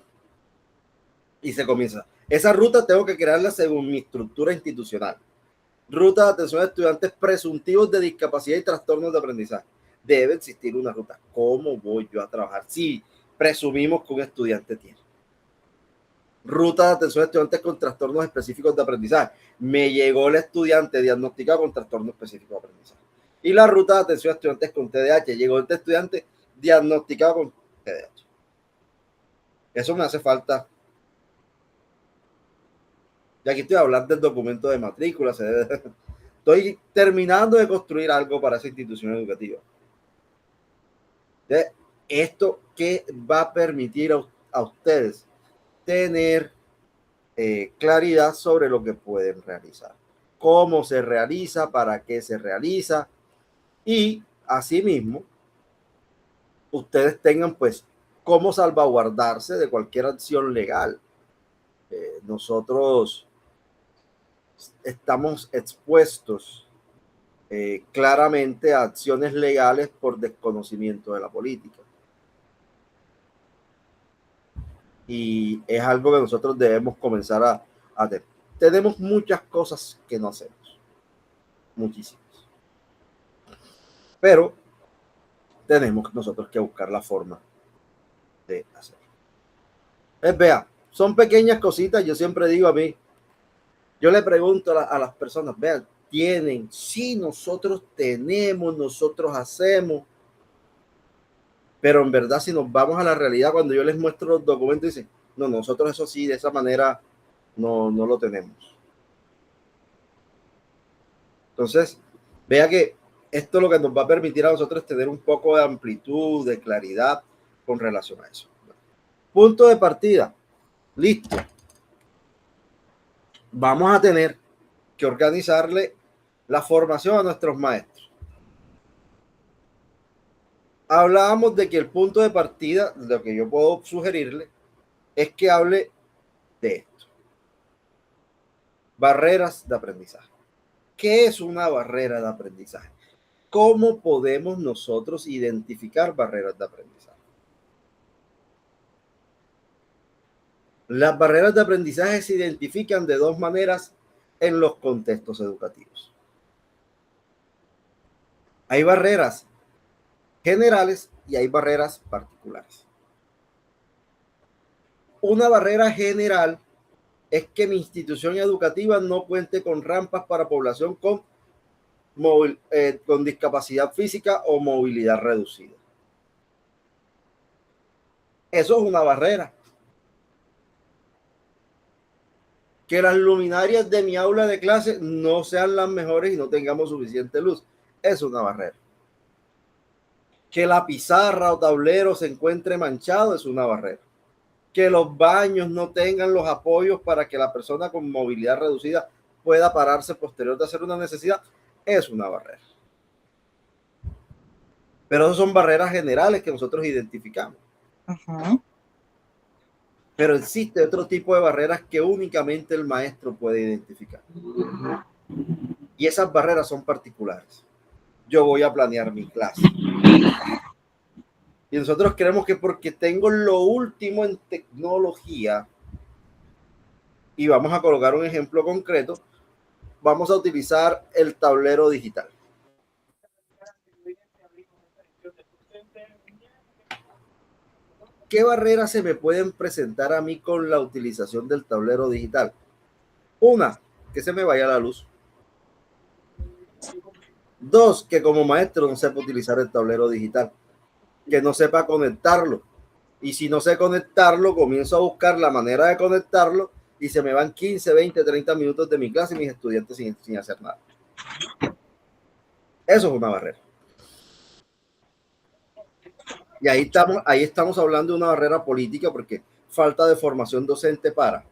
y se comienza. Esa ruta tengo que crearla según mi estructura institucional. Ruta de atención a estudiantes presuntivos de discapacidad y trastornos de aprendizaje. Debe existir una ruta. ¿Cómo voy yo a trabajar si presumimos que un estudiante tiene? Ruta de atención a estudiantes con trastornos específicos de aprendizaje. Me llegó el estudiante diagnosticado con trastorno específico de aprendizaje. Y la ruta de atención a estudiantes con TDAH. Llegó este estudiante diagnosticado con TDAH. Eso me hace falta. Y aquí estoy hablando del documento de matrícula. Estoy terminando de construir algo para esa institución educativa. Esto que va a permitir a ustedes tener claridad sobre lo que pueden realizar, cómo se realiza, para qué se realiza, y asimismo ustedes tengan pues cómo salvaguardarse de cualquier acción legal. Nosotros estamos expuestos claramente a acciones legales por desconocimiento de la política. Y es algo que nosotros debemos comenzar a hacer. Tenemos muchas cosas que no hacemos, muchísimas, pero tenemos nosotros que buscar la forma de hacerlo. Vea, son pequeñas cositas. Yo siempre digo a mí, yo le pregunto a las personas, vean, tienen, sí, nosotros tenemos, nosotros hacemos, pero en verdad si nos vamos a la realidad, cuando yo les muestro los documentos, dicen, no, nosotros eso sí, de esa manera no lo tenemos. Entonces, vea que esto lo que nos va a permitir a nosotros es tener un poco de amplitud, de claridad con relación a eso. Punto de partida, listo. Vamos a tener que organizarle la formación a nuestros maestros. Hablábamos de que el punto de partida, lo que yo puedo sugerirle, es que hable de esto. Barreras de aprendizaje. ¿Qué es una barrera de aprendizaje? ¿cómo podemos nosotros identificar barreras de aprendizaje? Las barreras de aprendizaje se identifican de dos maneras en los contextos educativos. Hay barreras generales y hay barreras particulares. Una barrera general es que mi institución educativa no cuente con rampas para población con discapacidad física o movilidad reducida. Eso es una barrera. Que las luminarias de mi aula de clase no sean las mejores y no tengamos suficiente luz. Es una barrera. Que la pizarra o tablero se encuentre manchado es una barrera. Que los baños no tengan los apoyos para que la persona con movilidad reducida pueda pararse posterior de hacer una necesidad es una barrera. Pero esas son barreras generales que nosotros identificamos. Ajá. Pero existe otro tipo de barreras que únicamente el maestro puede identificar. Y esas barreras son particulares. Yo voy a planear mi clase. Y nosotros creemos que porque tengo lo último en tecnología, y vamos a colocar un ejemplo concreto, vamos a utilizar el tablero digital. ¿Qué barreras se me pueden presentar a mí con la utilización del tablero digital? Una, que se me vaya la luz. Dos, que como maestro no sepa utilizar el tablero digital, que no sepa conectarlo. Y si no sé conectarlo, comienzo a buscar la manera de conectarlo y se me van 15, 20, 30 minutos de mi clase y mis estudiantes sin hacer nada. Eso es una barrera. Y ahí estamos hablando de una barrera política porque falta de formación docente para.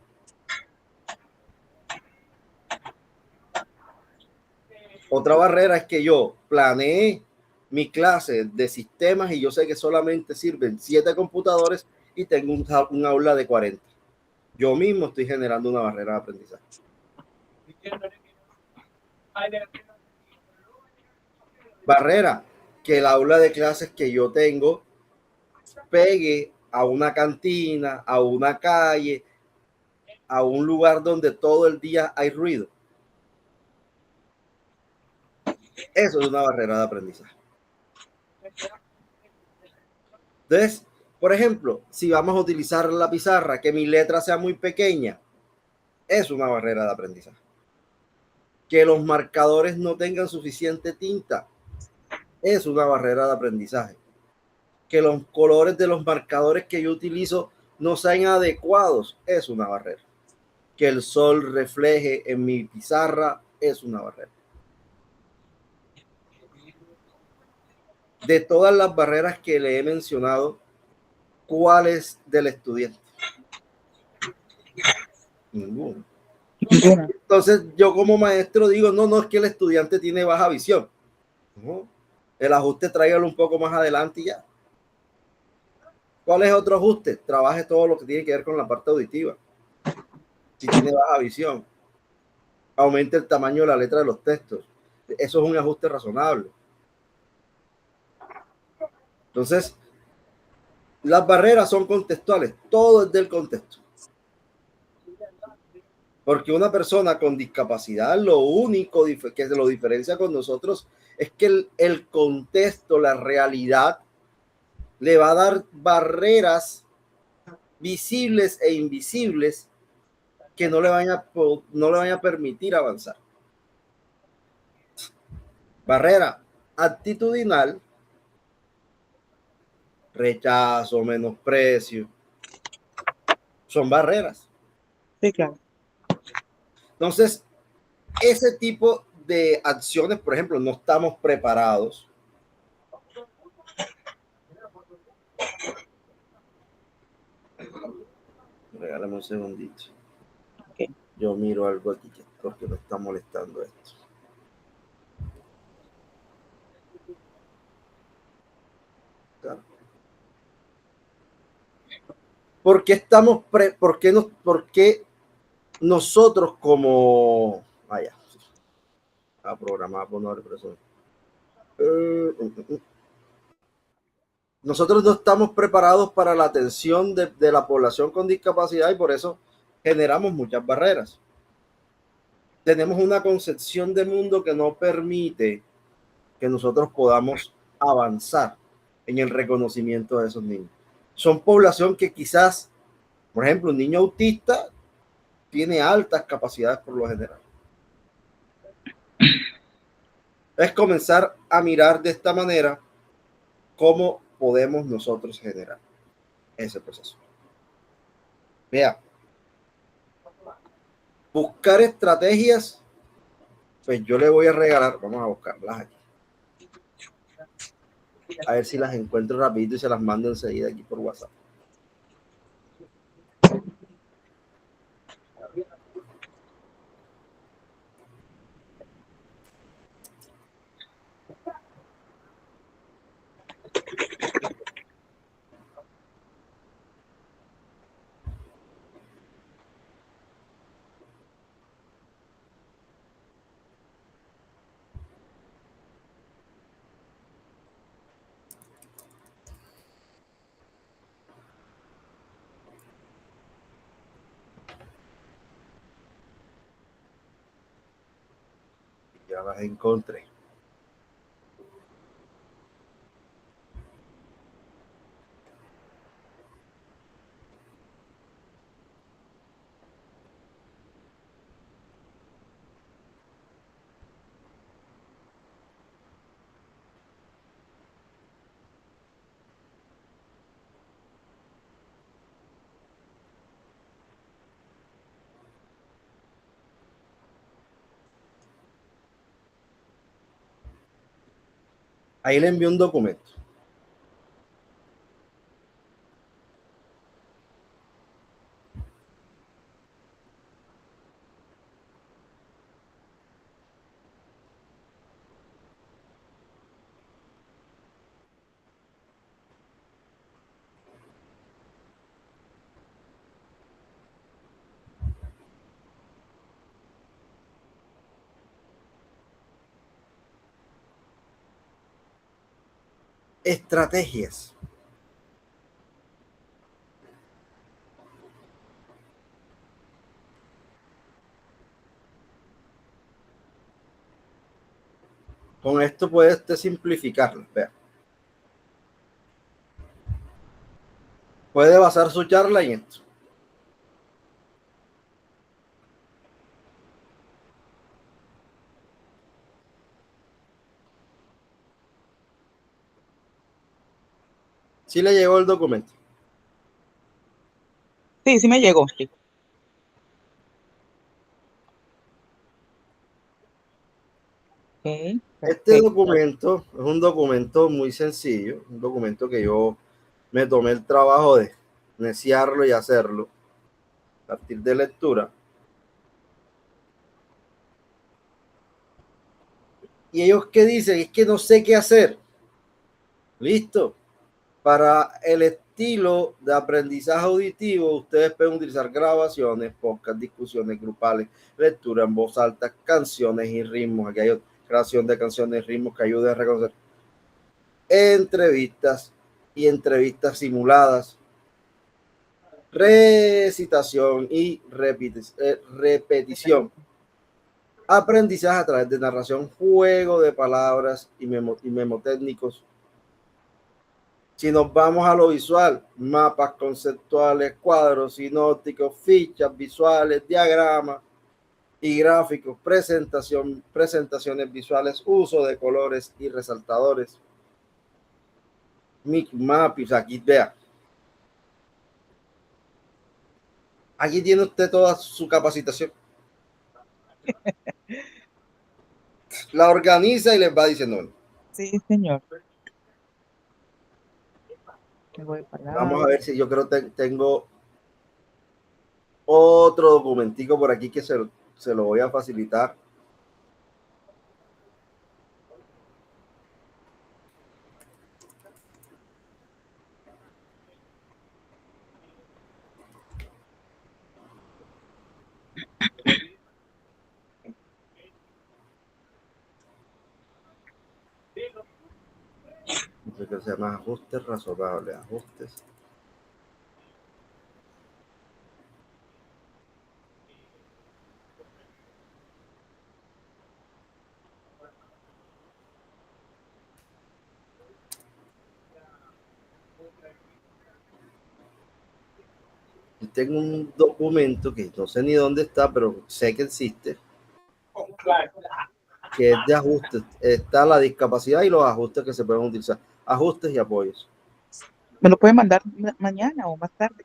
Otra barrera es que yo planeé mi clase de sistemas y yo sé que solamente sirven 7 computadores y tengo un aula de 40. Yo mismo estoy generando una barrera de aprendizaje. Barrera, que el aula de clases que yo tengo pegue a una cantina, a una calle, a un lugar donde todo el día hay ruido. Eso es una barrera de aprendizaje. Entonces, por ejemplo, si vamos a utilizar la pizarra, que mi letra sea muy pequeña, es una barrera de aprendizaje. Que los marcadores no tengan suficiente tinta, es una barrera de aprendizaje. Que los colores de los marcadores que yo utilizo no sean adecuados, es una barrera. Que el sol refleje en mi pizarra, es una barrera. De todas las barreras que le he mencionado, ¿cuál es del estudiante? Ninguno. Entonces yo como maestro digo, no, es que el estudiante tiene baja visión. No, el ajuste tráigalo un poco más adelante y ya. ¿Cuál es otro ajuste? Trabaje todo lo que tiene que ver con la parte auditiva. Si tiene baja visión, aumente el tamaño de la letra de los textos. Eso es un ajuste razonable. Entonces, las barreras son contextuales, todo es del contexto. Porque una persona con discapacidad, lo único que se lo diferencia con nosotros es que el contexto, la realidad, le va a dar barreras visibles e invisibles que no le van a permitir avanzar. Barrera actitudinal, rechazo, menosprecio, son barreras. Sí, claro. Entonces, ese tipo de acciones, por ejemplo, no estamos preparados. Regálame un segundito. Okay. Yo miro algo aquí porque me está molestando esto. Claro. ¿Por qué estamos por qué nosotros como a programar por no persona? Nosotros no estamos preparados para la atención de la población con discapacidad y por eso generamos muchas barreras. Tenemos una concepción de mundo que no permite que nosotros podamos avanzar en el reconocimiento de esos niños. Son población que quizás, por ejemplo, un niño autista tiene altas capacidades por lo general. Es comenzar a mirar de esta manera cómo podemos nosotros generar ese proceso. Vea, buscar estrategias, pues yo le voy a regalar, vamos a buscarlas aquí. A ver si las encuentro rapidito y se las mando enseguida aquí por WhatsApp. Ya las encontré. Ahí le envié un documento. Estrategias. Con esto puede usted simplificarlo. Vea. Puede basar su charla en esto. Sí le llegó el documento. Sí, sí me llegó. Sí. Okay, Este perfecto. documento es un documento muy sencillo, un documento que yo me tomé el trabajo de neciarlo y hacerlo a partir de lectura. Y ellos qué dicen, es que no sé qué hacer. Listo. Para el estilo de aprendizaje auditivo, ustedes pueden utilizar grabaciones, podcasts, discusiones grupales, lectura en voz alta, canciones y ritmos. Aquí hay creación de canciones y ritmos que ayuden a reconocer entrevistas y entrevistas simuladas, recitación y repetición, aprendizaje a través de narración, juego de palabras y memotécnicos. Si nos vamos a lo visual, mapas conceptuales, cuadros sinópticos, fichas visuales, diagramas y gráficos, presentaciones visuales, uso de colores y resaltadores, maps, aquí vea. Aquí tiene usted toda su capacitación. La organiza y les va diciendo. Sí, señor. Vamos a ver si yo creo que tengo otro documentico por aquí que se lo voy a facilitar. que se llama ajustes razonables, ajustes. Y tengo un documento que no sé ni dónde está, pero sé que existe, que es de ajustes. Está la discapacidad y los ajustes que se pueden utilizar. Ajustes y apoyos. ¿Me lo pueden mandar mañana o más tarde?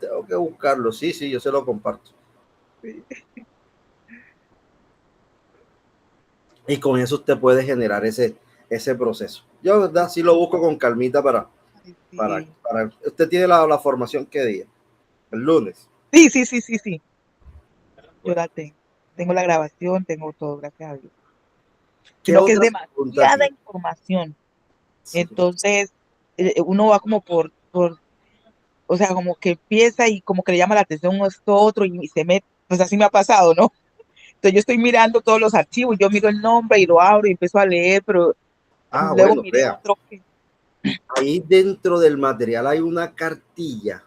Tengo que buscarlo. Sí, yo se lo comparto. Sí. Y con eso usted puede generar ese proceso. Yo, ¿verdad? Sí lo busco con calmita para Sí. usted tiene la formación, ¿qué día? El lunes. Sí. Yo Bueno, la tengo. Tengo la grabación, tengo todo, gracias a Dios. ¿qué Sino que es otra pregunta demasiada tiene? información. Sí. Entonces, uno va como o sea, como que empieza y como que le llama la atención esto otro y se mete, pues así me ha pasado, ¿no? Entonces yo estoy mirando todos los archivos, yo miro el nombre y lo abro y empiezo a leer, pero luego Bueno, miré vea. otro que, Ahí dentro del material hay una cartilla.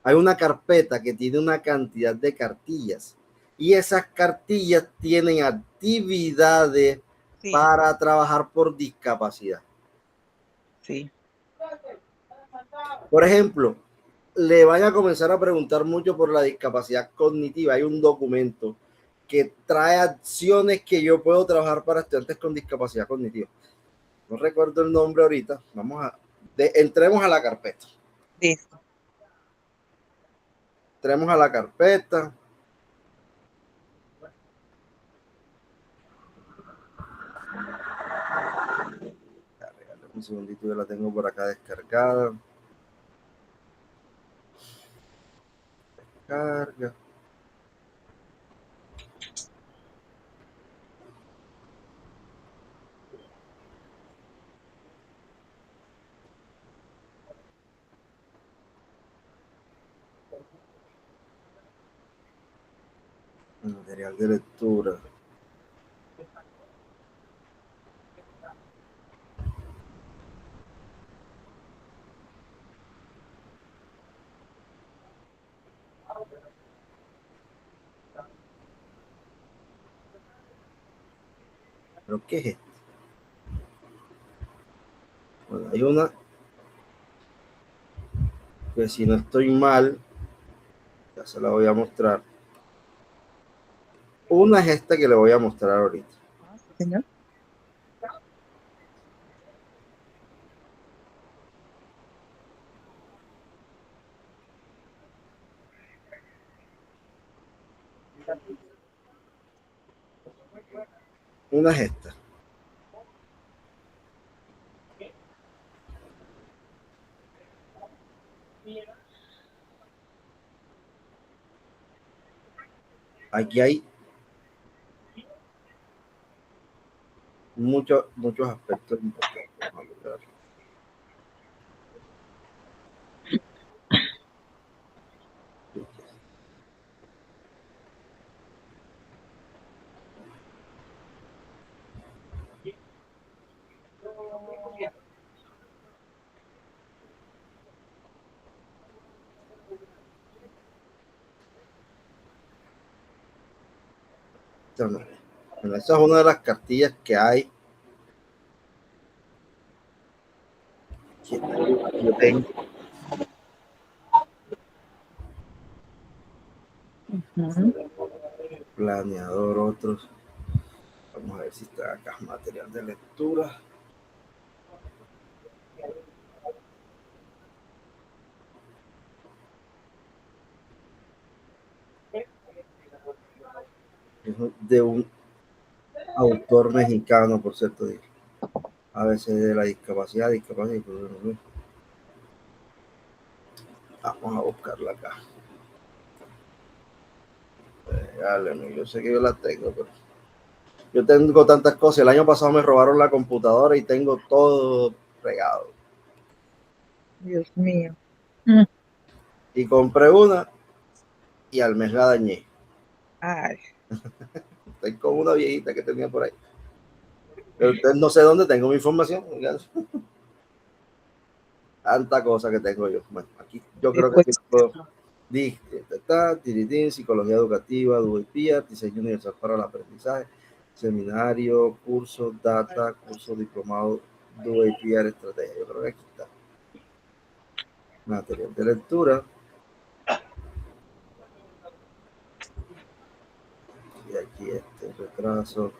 Hay una carpeta que tiene una cantidad de cartillas. Y esas cartillas tienen actividades sí, para trabajar por discapacidad. sí, Por ejemplo, le vaya a comenzar a preguntar mucho por la discapacidad cognitiva. Hay un documento que trae acciones que yo puedo trabajar para estudiantes con discapacidad cognitiva. No recuerdo el nombre ahorita. Entremos a la carpeta. listo. Entremos a la carpeta. Un segundito, yo la tengo por acá descargada. Carga. Material de lectura. ¿Pero qué es esto? Bueno, hay una que si no estoy mal, ya se la voy a mostrar. Una es esta que le voy a mostrar ahorita. Ah, sí, señor. Una es esta. Aquí hay muchos aspectos importantes. Vamos a ver. Bueno, esa es una de las cartillas que hay. Que yo tengo. Ujú. Planeador, otros. Vamos a ver si está acá. Material de lectura. Es de un autor mexicano, por cierto. A veces de la discapacidad. Vamos a buscarla acá. Yo sé que yo la tengo, pero yo tengo tantas cosas. El año pasado me robaron la computadora y tengo todo regado. Dios mío. Mm. Y compré una y al mes la dañé. Ay, Estoy con una viejita que tenía por ahí. Pero no sé dónde tengo mi información. Tanta cosa que tengo yo. Bueno, aquí yo creo que Después, aquí puedo. Tiritín, psicología educativa, DUEPIA, diseño universal para el aprendizaje, seminario, curso, data, curso diplomado, DUEPIA, estrategia. Yo creo que aquí está. Material de lectura. Y aquí este retraso.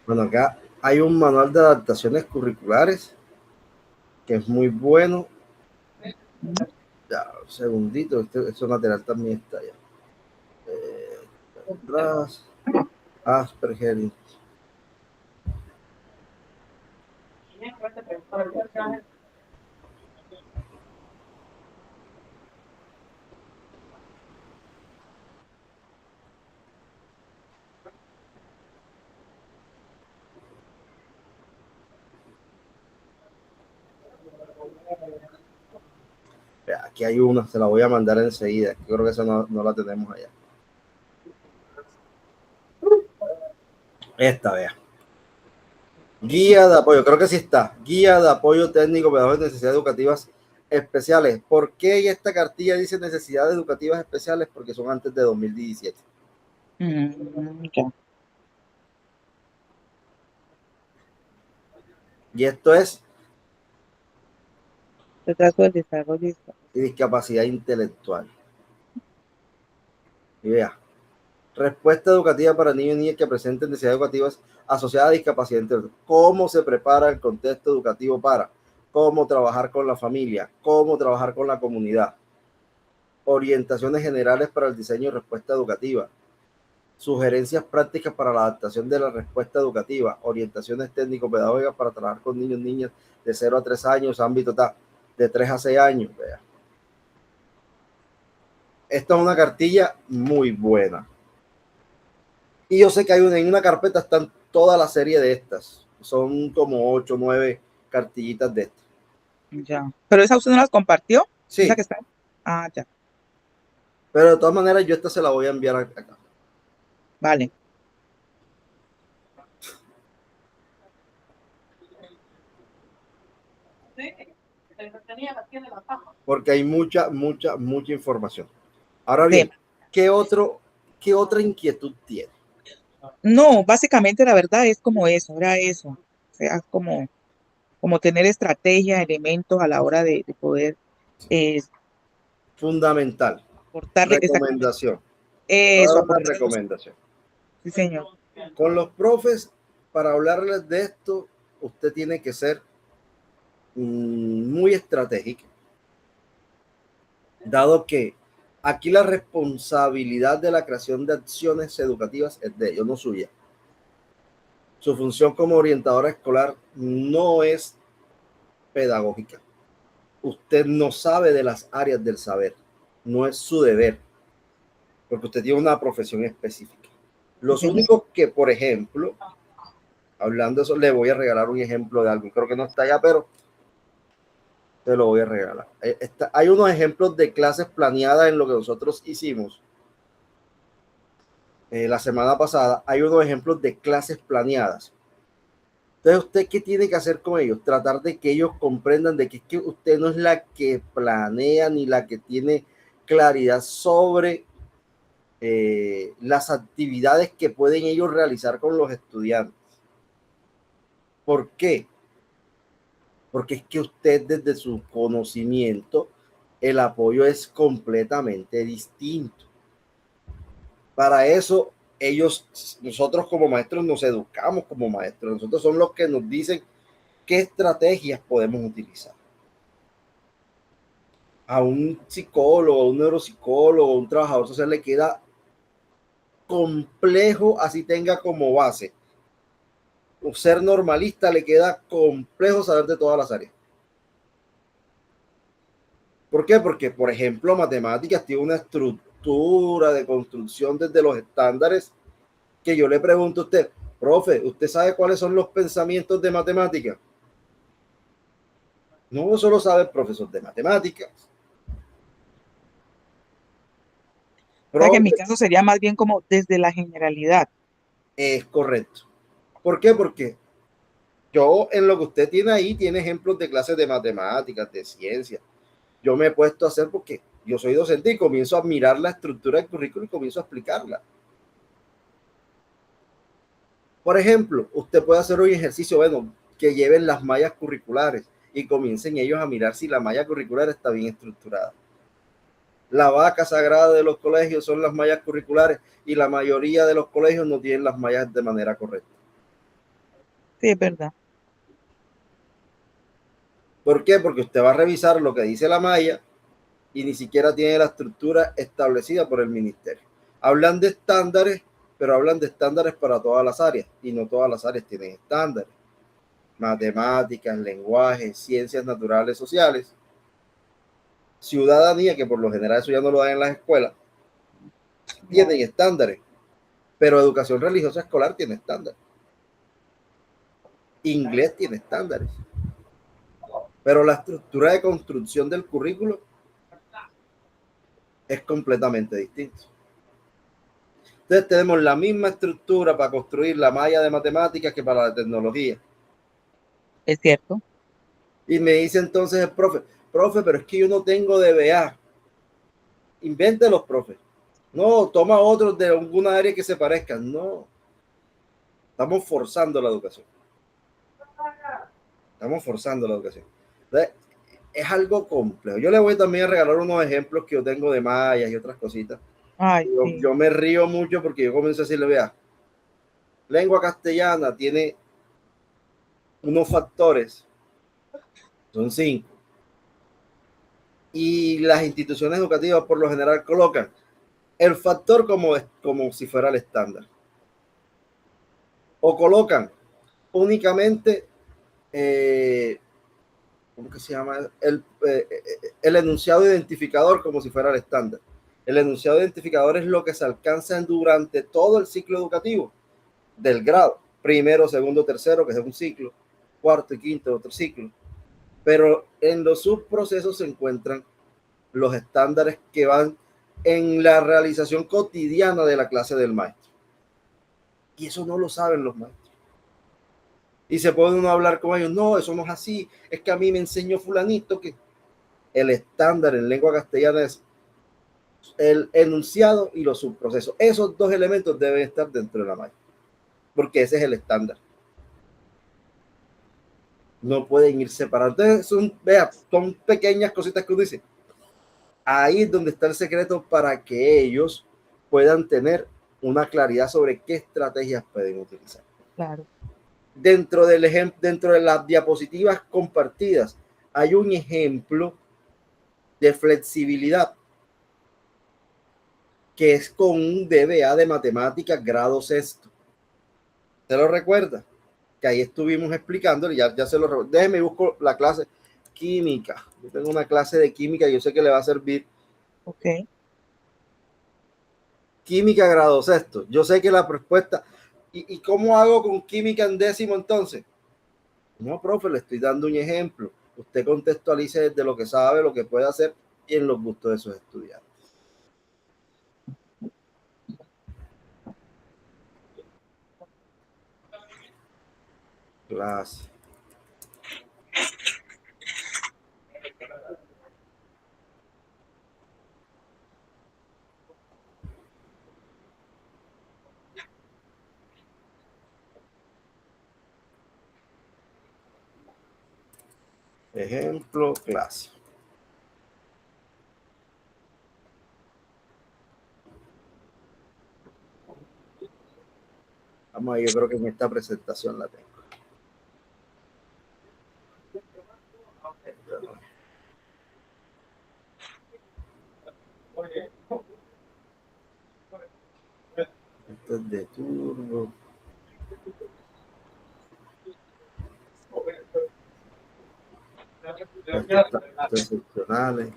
Bueno, acá hay un manual de adaptaciones curriculares que es muy bueno. Ya, un segundito, este material también está allá. Atrás, Asperger. Aquí hay una, se la voy a mandar enseguida. Yo creo que esa no la tenemos allá. Esta, vea. Guía de apoyo, creo que sí está. Guía de apoyo técnico pedagógico de necesidades educativas especiales. ¿Por qué esta cartilla dice necesidades educativas especiales? Porque son antes de 2017. ya. Y esto es Retraso del desarrollo. discapacidad intelectual. Y vea, respuesta educativa para niños y niñas que presenten necesidades educativas asociadas a discapacidad intelectual. ¿Cómo se prepara el contexto educativo para? ¿Cómo trabajar con la familia? ¿Cómo trabajar con la comunidad? Orientaciones generales para el diseño de respuesta educativa. Sugerencias prácticas para la adaptación de la respuesta educativa. Orientaciones técnico-pedagógicas para trabajar con niños y niñas de 0 a 3 años, ámbito de 3 a 6 años. Vea. Esta es una cartilla muy buena. Y yo sé que en una carpeta están toda la serie de estas. Son como 8 o 9 cartillitas de estas. Ya. ¿Pero esa usted no las compartió? ¿Esa Sí, que está? Ah, ya. pero de todas maneras yo esta se la voy a enviar acá. Vale. Porque hay mucha información. Ahora De, bien, ¿qué otra inquietud tiene? no, básicamente la verdad es como eso, era eso. O sea, como tener estrategia, elementos a la hora de poder eh, Fundamental. aportarle exactamente Recomendación. eso, Ahora una aportarle a los. recomendación. Sí, señor. Con los profes, para hablarles de esto, usted tiene que ser muy estratégico, dado que aquí la responsabilidad de la creación de acciones educativas es de ellos, no suya. Su función como orientadora escolar no es pedagógica. Usted no sabe de las áreas del saber, no es su deber, porque usted tiene una profesión específica. Sí, Los señor. únicos que, por ejemplo, hablando de eso, le voy a regalar un ejemplo de algo. Creo que no está allá, pero te lo voy a regalar. Hay unos ejemplos de clases planeadas en lo que nosotros hicimos la semana pasada. Hay unos ejemplos de clases planeadas. Entonces, ¿usted qué tiene que hacer con ellos? Tratar de que ellos comprendan de que, es que usted no es la que planea ni la que tiene claridad sobre las actividades que pueden ellos realizar con los estudiantes. ¿Por qué? Porque es que usted desde su conocimiento, el apoyo es completamente distinto. Para eso, nosotros como maestros nos educamos como maestros. Nosotros somos los que nos dicen qué estrategias podemos utilizar. A un psicólogo, a un neuropsicólogo, a un trabajador social le queda complejo, así tenga como base. O ser normalista le queda complejo saber de todas las áreas. ¿Por qué? Porque, por ejemplo, matemáticas tiene una estructura de construcción desde los estándares que yo le pregunto a usted, profe, ¿usted sabe cuáles son los pensamientos de matemática? No solo sabe el profesor de matemáticas. O sea que en mi Profe, caso sería más bien como desde la generalidad. es correcto. ¿Por qué? Porque yo en lo que usted tiene ahí tiene ejemplos de clases de matemáticas, de ciencia. Yo me he puesto a hacer porque yo soy docente y comienzo a mirar la estructura del currículo y comienzo a explicarla. Por ejemplo, usted puede hacer un ejercicio, bueno, que lleven las mallas curriculares y comiencen ellos a mirar si la malla curricular está bien estructurada. La vaca sagrada de los colegios son las mallas curriculares y la mayoría de los colegios no tienen las mallas de manera correcta. Sí, es verdad. ¿Por qué? Porque usted va a revisar lo que dice la malla y ni siquiera tiene la estructura establecida por el ministerio. Hablan de estándares, pero hablan de estándares para todas las áreas y no todas las áreas tienen estándares. Matemáticas, lenguaje, ciencias naturales, sociales, ciudadanía, que por lo general eso ya no lo dan en las escuelas, tienen estándares, pero educación religiosa escolar tiene estándares. Inglés tiene estándares, pero la estructura de construcción del currículo es completamente distinta. Entonces tenemos la misma estructura para construir la malla de matemáticas que para la tecnología. Es cierto. Y me dice entonces el profe, pero es que yo no tengo DBA. Invéntelos, profe. No, toma otros de alguna área que se parezcan. No, estamos forzando la educación. Estamos forzando la educación. Entonces, es algo complejo. Yo le voy también a regalar unos ejemplos que yo tengo de mallas y otras cositas. Ay, sí. Yo me río mucho porque yo comienzo a decirle, vea, lengua castellana tiene unos factores, son 5, y las instituciones educativas por lo general colocan el factor como si fuera el estándar. O colocan únicamente, ¿cómo que se llama? El enunciado identificador como si fuera el estándar. El enunciado identificador es lo que se alcanza durante todo el ciclo educativo del grado. Primero, segundo, tercero, que es un ciclo. Cuarto y quinto, otro ciclo. Pero en los subprocesos se encuentran los estándares que van en la realización cotidiana de la clase del maestro. Y eso no lo saben los maestros. Y se puede uno hablar con ellos, no, eso no es así, es que a mí me enseñó fulanito que el estándar en lengua castellana es el enunciado y los subprocesos. Esos dos elementos deben estar dentro de la malla, porque ese es el estándar. No pueden ir separados. Entonces, son pequeñas cositas que uno dice. Ahí es donde está el secreto para que ellos puedan tener una claridad sobre qué estrategias pueden utilizar. Claro. Dentro del ejemplo, dentro de las diapositivas compartidas, hay un ejemplo de flexibilidad que es con un DBA de matemáticas grado sexto. ¿Te lo recuerda? Que ahí estuvimos explicando, ya se lo déjeme busco la clase química. Yo tengo una clase de química, yo sé que le va a servir. Ok. Química grado sexto. Yo sé que la respuesta, ¿y cómo hago con química en décimo entonces? No, profe, le estoy dando un ejemplo. Usted contextualice desde lo que sabe, lo que puede hacer y en los gustos de sus estudiantes. Clase. Ejemplo, clase. Vamos a ver, yo creo que en esta presentación la tengo. Esto es de turbo. Excepcionales.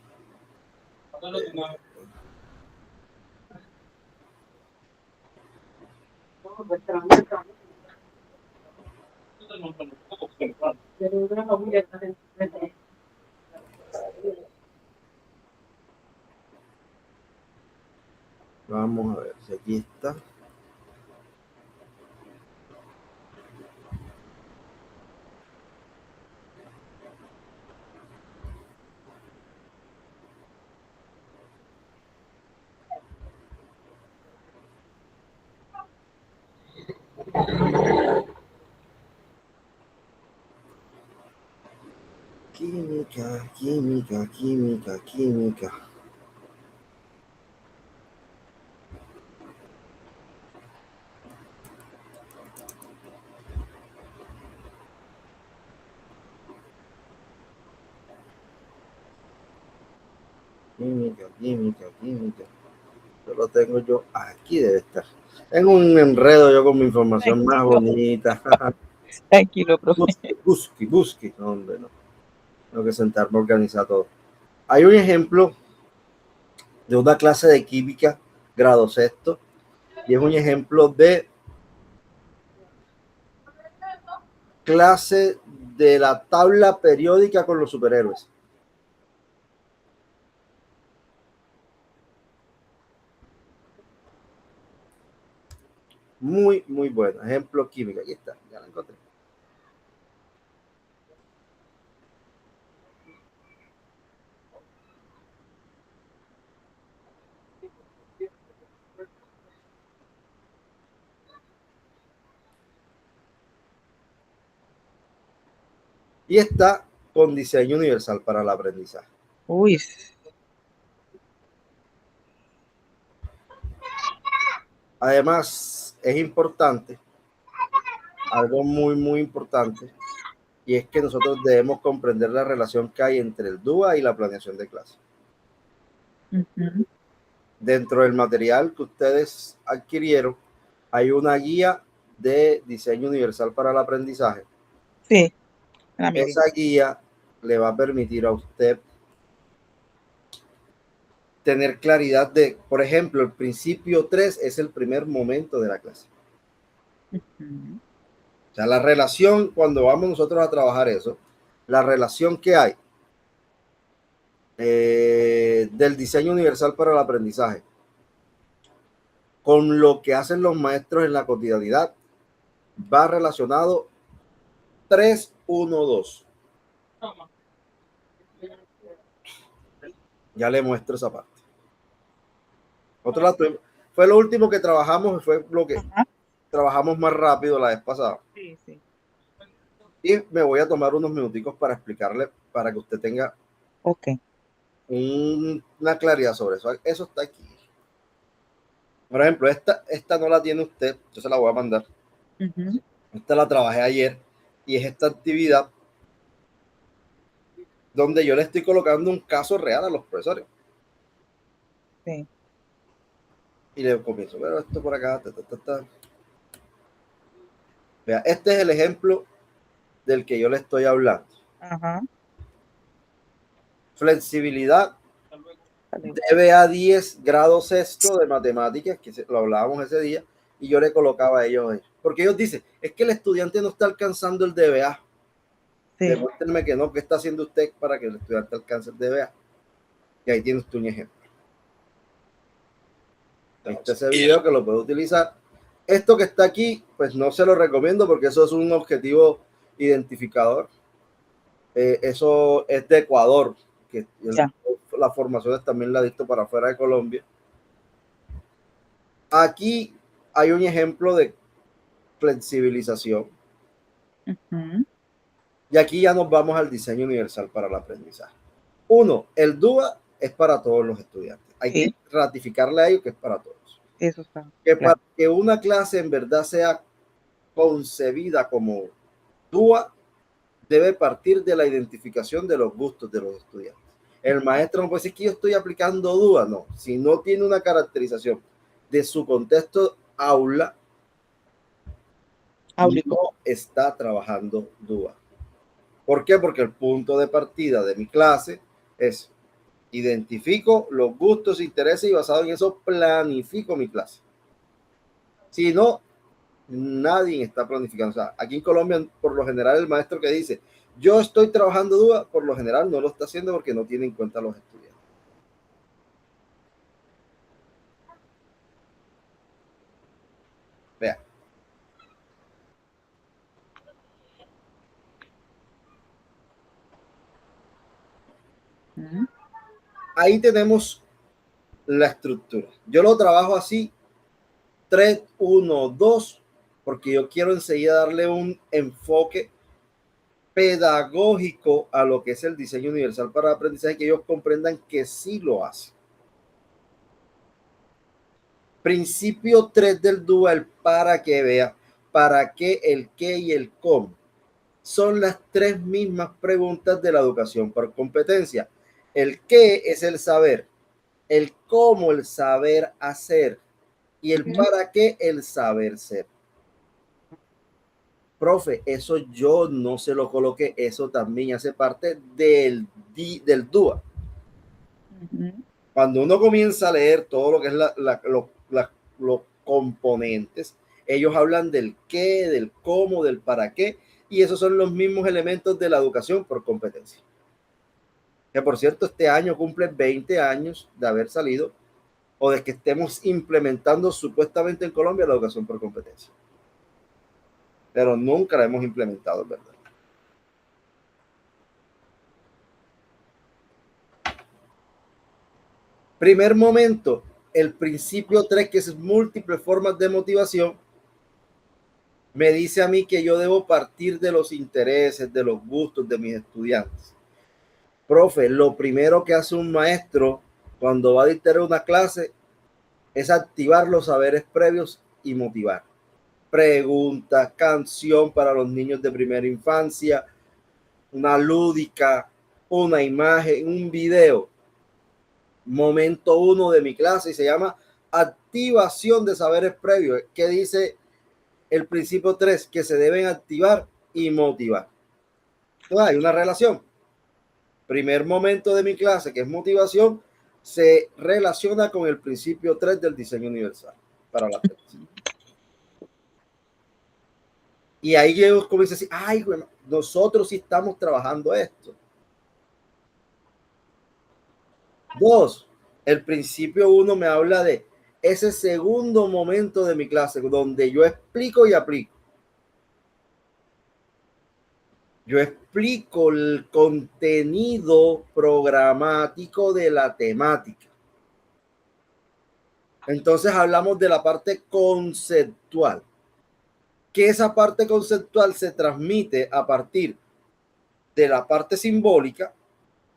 Vamos a ver si aquí está. Química, química, química, química. Química, química, química. Yo lo tengo yo. Aquí debe estar. En un enredo yo con mi información más Tranquilo, bonita. tranquilo, profe. Busque. No, hombre, no. Tengo que sentarme a organizar todo. Hay un ejemplo de una clase de química, grado sexto, y es un ejemplo de clase de la tabla periódica con los superhéroes. Muy, muy bueno. Ejemplo química. Aquí está, ya la encontré. Y está con diseño universal para el aprendizaje. Uy, Además, es importante, algo muy, muy importante, y es que nosotros debemos comprender la relación que hay entre el DUA y la planeación de clase. ujú. Dentro del material que ustedes adquirieron, hay una guía de diseño universal para el aprendizaje. Sí, la miré. Esa guía le va a permitir a usted tener claridad de, por ejemplo, el principio 3 es el primer momento de la clase. Ujú. O sea, la relación, cuando vamos nosotros a trabajar eso, la relación que hay del diseño universal para el aprendizaje con lo que hacen los maestros en la cotidianidad va relacionado 3-1-2. Ya le muestro esa parte. Fue lo último que trabajamos, fue lo que Ajá. trabajamos más rápido la vez pasada. Sí, sí. Y me voy a tomar unos minuticos para explicarle, para que usted tenga Ok. una claridad sobre eso. Eso está aquí. Por ejemplo, esta no la tiene usted, yo se la voy a mandar. Ujú. Esta la trabajé ayer y es esta actividad donde yo le estoy colocando un caso real a los profesores. Sí. Y le comienzo, pero esto por acá, Vea, este es el ejemplo del que yo le estoy hablando. Ajá. Flexibilidad, Hasta luego. DBA 10 grado sexto de matemáticas, que lo hablábamos ese día, y yo le colocaba a ellos, porque ellos dicen, es que el estudiante no está alcanzando el DBA. Sí. Demuéstrenme que no, ¿qué está haciendo usted para que el estudiante alcance el DBA? Y ahí tienes tú un ejemplo. Ahí está ese video que lo puede utilizar. Esto que está aquí, pues no se lo recomiendo porque eso es un objetivo identificador. Eso es de Ecuador, que Ya. las formaciones también la dicto para afuera de Colombia. Aquí hay un ejemplo de flexibilización. Ujú. Y aquí ya nos vamos al diseño universal para el aprendizaje. Uno, el DUA es para todos los estudiantes. Hay que Sí, ratificarle a ellos que es para todos. eso está Que claro. para que una clase en verdad sea concebida como DUA, debe partir de la identificación de los gustos de los estudiantes. El maestro no puede decir que yo estoy aplicando DUA, no. Si no tiene una caracterización de su contexto aula, Áulico. no está trabajando DUA. ¿Por qué? Porque el punto de partida de mi clase es identifico los gustos, intereses y basado en eso planifico mi clase. Si no, nadie está planificando. O sea, aquí en Colombia, por lo general, el maestro que dice yo estoy trabajando DUA, por lo general no lo está haciendo porque no tiene en cuenta a los estudiantes. ahí tenemos la estructura. Yo lo trabajo así, 3, 1, 2, porque yo quiero enseguida darle un enfoque pedagógico a lo que es el diseño universal para el aprendizaje, que ellos comprendan que sí lo hace. Principio 3 del DUA, el para que vea, para qué, el qué y el cómo. Son las tres mismas preguntas de la educación por competencia. El qué es el saber, el cómo el saber hacer y el para qué el saber ser. Profe, eso yo no se lo coloqué, eso también hace parte del DUA. Cuando uno comienza a leer todo lo que es los componentes, ellos hablan del qué, del cómo, del para qué, y esos son los mismos elementos de la educación por competencia. Que por cierto, este año cumple 20 años de haber salido o de que estemos implementando supuestamente en Colombia la educación por competencia. Pero nunca la hemos implementado, ¿verdad? Primer momento, el principio 3, que es múltiples formas de motivación, me dice a mí que yo debo partir de los intereses, de los gustos de mis estudiantes. Profe, lo primero que hace un maestro cuando va a dictar una clase es activar los saberes previos y motivar. Preguntas, canción para los niños de primera infancia, una lúdica, una imagen, un video. Momento 1 de mi clase y se llama activación de saberes previos. ¿Qué dice el principio 3? Que se deben activar y motivar. Entonces hay una relación. Primer momento de mi clase, que es motivación, se relaciona con el principio 3 del diseño universal para la clase. Y ahí ellos comienzan a decir, ay, bueno, nosotros sí estamos trabajando esto. 2, el principio 1 me habla de ese segundo momento de mi clase donde yo explico y aplico. Yo explico el contenido programático de la temática. Entonces hablamos de la parte conceptual. Que esa parte conceptual se transmite a partir de la parte simbólica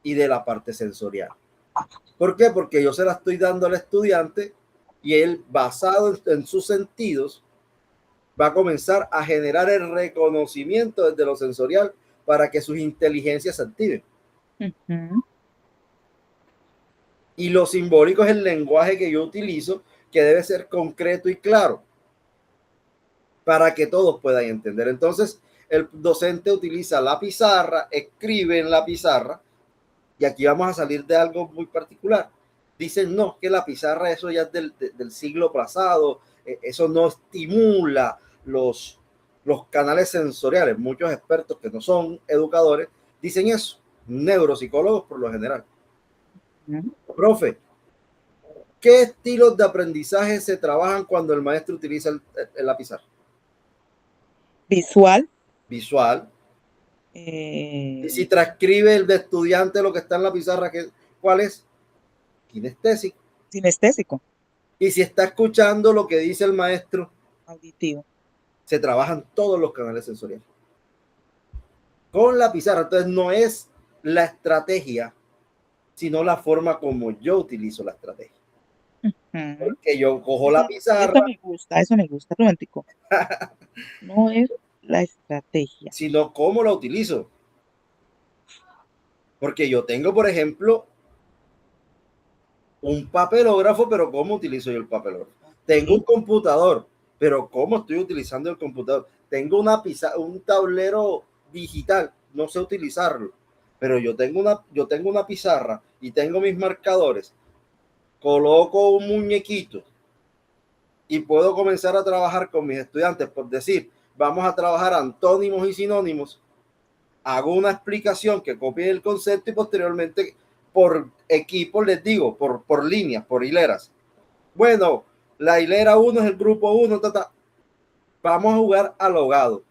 y de la parte sensorial. ¿Por qué? Porque yo se la estoy dando al estudiante y él, basado en sus sentidos, va a comenzar a generar el reconocimiento desde lo sensorial para que sus inteligencias se activen. Y lo simbólico es el lenguaje que yo utilizo, que debe ser concreto y claro para que todos puedan entender. Entonces, el docente utiliza la pizarra, escribe en la pizarra, y aquí vamos a salir de algo muy particular. Dicen, no, que la pizarra, eso ya es del siglo pasado, eso no estimula los canales sensoriales. Muchos expertos que no son educadores dicen eso, neuropsicólogos por lo general. Profe, ¿qué estilos de aprendizaje se trabajan cuando el maestro utiliza la pizarra? Visual. Visual. Y si transcribe el de estudiante lo que está en la pizarra, ¿cuál es? Kinestésico. Sinestésico. Y si está escuchando lo que dice el maestro, auditivo. Se trabajan todos los canales sensoriales con la pizarra. Entonces no es la estrategia, sino la forma como yo utilizo la estrategia. Porque yo cojo la pizarra. Eso me gusta, romántico. No es la estrategia, sino cómo la utilizo. Porque yo tengo, por ejemplo, un papelógrafo, pero ¿cómo utilizo yo el papelógrafo? Tengo un computador, pero ¿cómo estoy utilizando el computador? Tengo una pizarra, un tablero digital, no sé utilizarlo, pero yo tengo una pizarra y tengo mis marcadores. Coloco un muñequito y puedo comenzar a trabajar con mis estudiantes, por decir, vamos a trabajar antónimos y sinónimos. Hago una explicación que copie el concepto y posteriormente por equipo les digo, por líneas, por hileras. Bueno, la hilera 1 es el grupo 1, vamos a jugar al ahogado.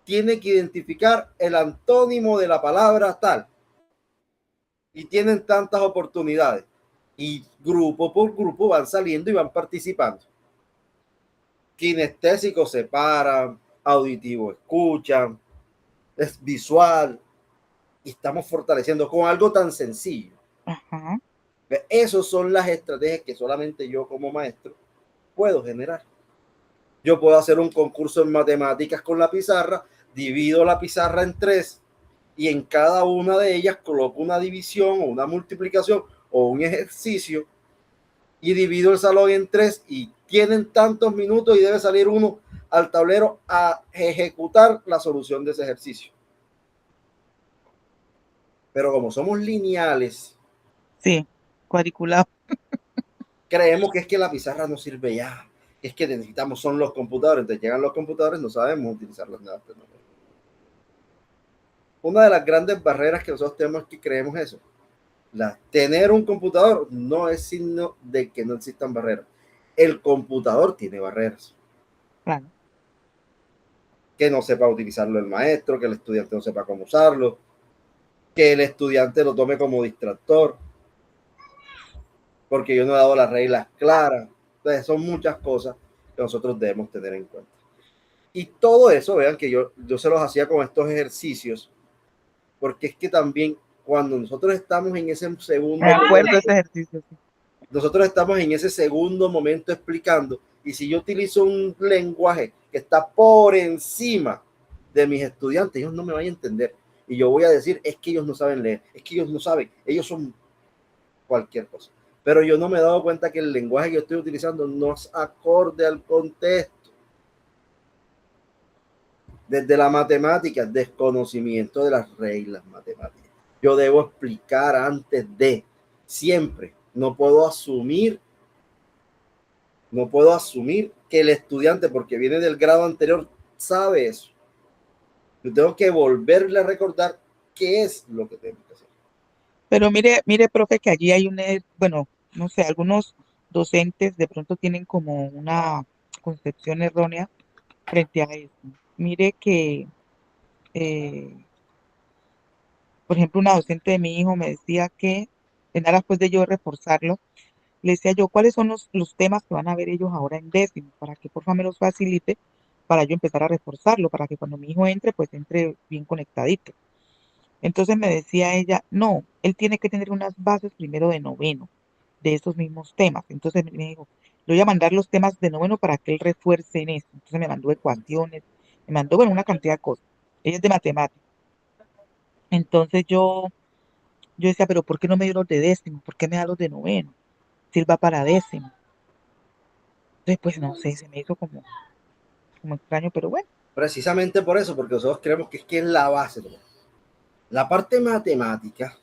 Tiene que identificar el antónimo de la palabra tal. y tienen tantas oportunidades y grupo por grupo van saliendo y van participando. Kinestésicos se paran, auditivos escuchan, es visual y estamos fortaleciendo con algo tan sencillo. Ajá. Esas son las estrategias que solamente yo como maestro puedo generar. Yo puedo hacer un concurso en matemáticas con la pizarra, divido la pizarra en 3 y en cada una de ellas coloco una división o una multiplicación o un ejercicio y divido el salón en 3 y tienen tantos minutos y debe salir uno al tablero a ejecutar la solución de ese ejercicio. Pero como somos lineales, Sí, cuadriculado. creemos que es que la pizarra no sirve ya, es que necesitamos son los computadores, entonces llegan los computadores, no sabemos utilizar las nuevas tecnologías. Una de las grandes barreras que nosotros tenemos es que creemos eso. Tener un computador no es signo de que no existan barreras. El computador tiene barreras. Claro. Que no sepa utilizarlo el maestro, que el estudiante no sepa cómo usarlo, que el estudiante lo tome como distractor, porque yo no he dado las reglas claras. Entonces, son muchas cosas que nosotros debemos tener en cuenta. Y todo eso, vean que yo se los hacía con estos ejercicios, porque es que también cuando nosotros estamos en ese segundo Me acuerdo de momento, ese ejercicio. Sí. nosotros estamos en ese segundo momento explicando, y si yo utilizo un lenguaje que está por encima de mis estudiantes, ellos no me van a entender. Y yo voy a decir, es que ellos no saben leer, es que ellos no saben, ellos son cualquier cosa. Pero yo no me he dado cuenta que el lenguaje que yo estoy utilizando no es acorde al contexto. Desde la matemática, desconocimiento de las reglas matemáticas. Yo debo explicar antes de, siempre. No puedo asumir que el estudiante, porque viene del grado anterior, sabe eso. Yo tengo que volverle a recordar qué es lo que tengo que hacer. Pero mire, profe, que allí hay bueno, no sé, algunos docentes de pronto tienen como una concepción errónea frente a eso. Mire que, eh, por ejemplo, una docente de mi hijo me decía que, en aras pues de yo reforzarlo, le decía yo, ¿cuáles son los temas que van a ver ellos ahora en décimo? Para que por favor me los facilite, para yo empezar a reforzarlo, para que cuando mi hijo entre, pues entre bien conectadito. Entonces me decía ella, no, él tiene que tener unas bases primero de noveno, de esos mismos temas. Entonces me dijo, le voy a mandar los temas de noveno para que él refuerce en eso. Entonces me mandó ecuaciones, me mandó, bueno, una cantidad de cosas. Ella es de matemáticas. Entonces yo decía, pero ¿por qué no me dio los de décimo? ¿Por qué me da los de noveno? Si él va para décimo. Entonces, pues no sé, se me hizo como extraño, pero bueno. Precisamente por eso, porque nosotros creemos que es la base. La parte matemática,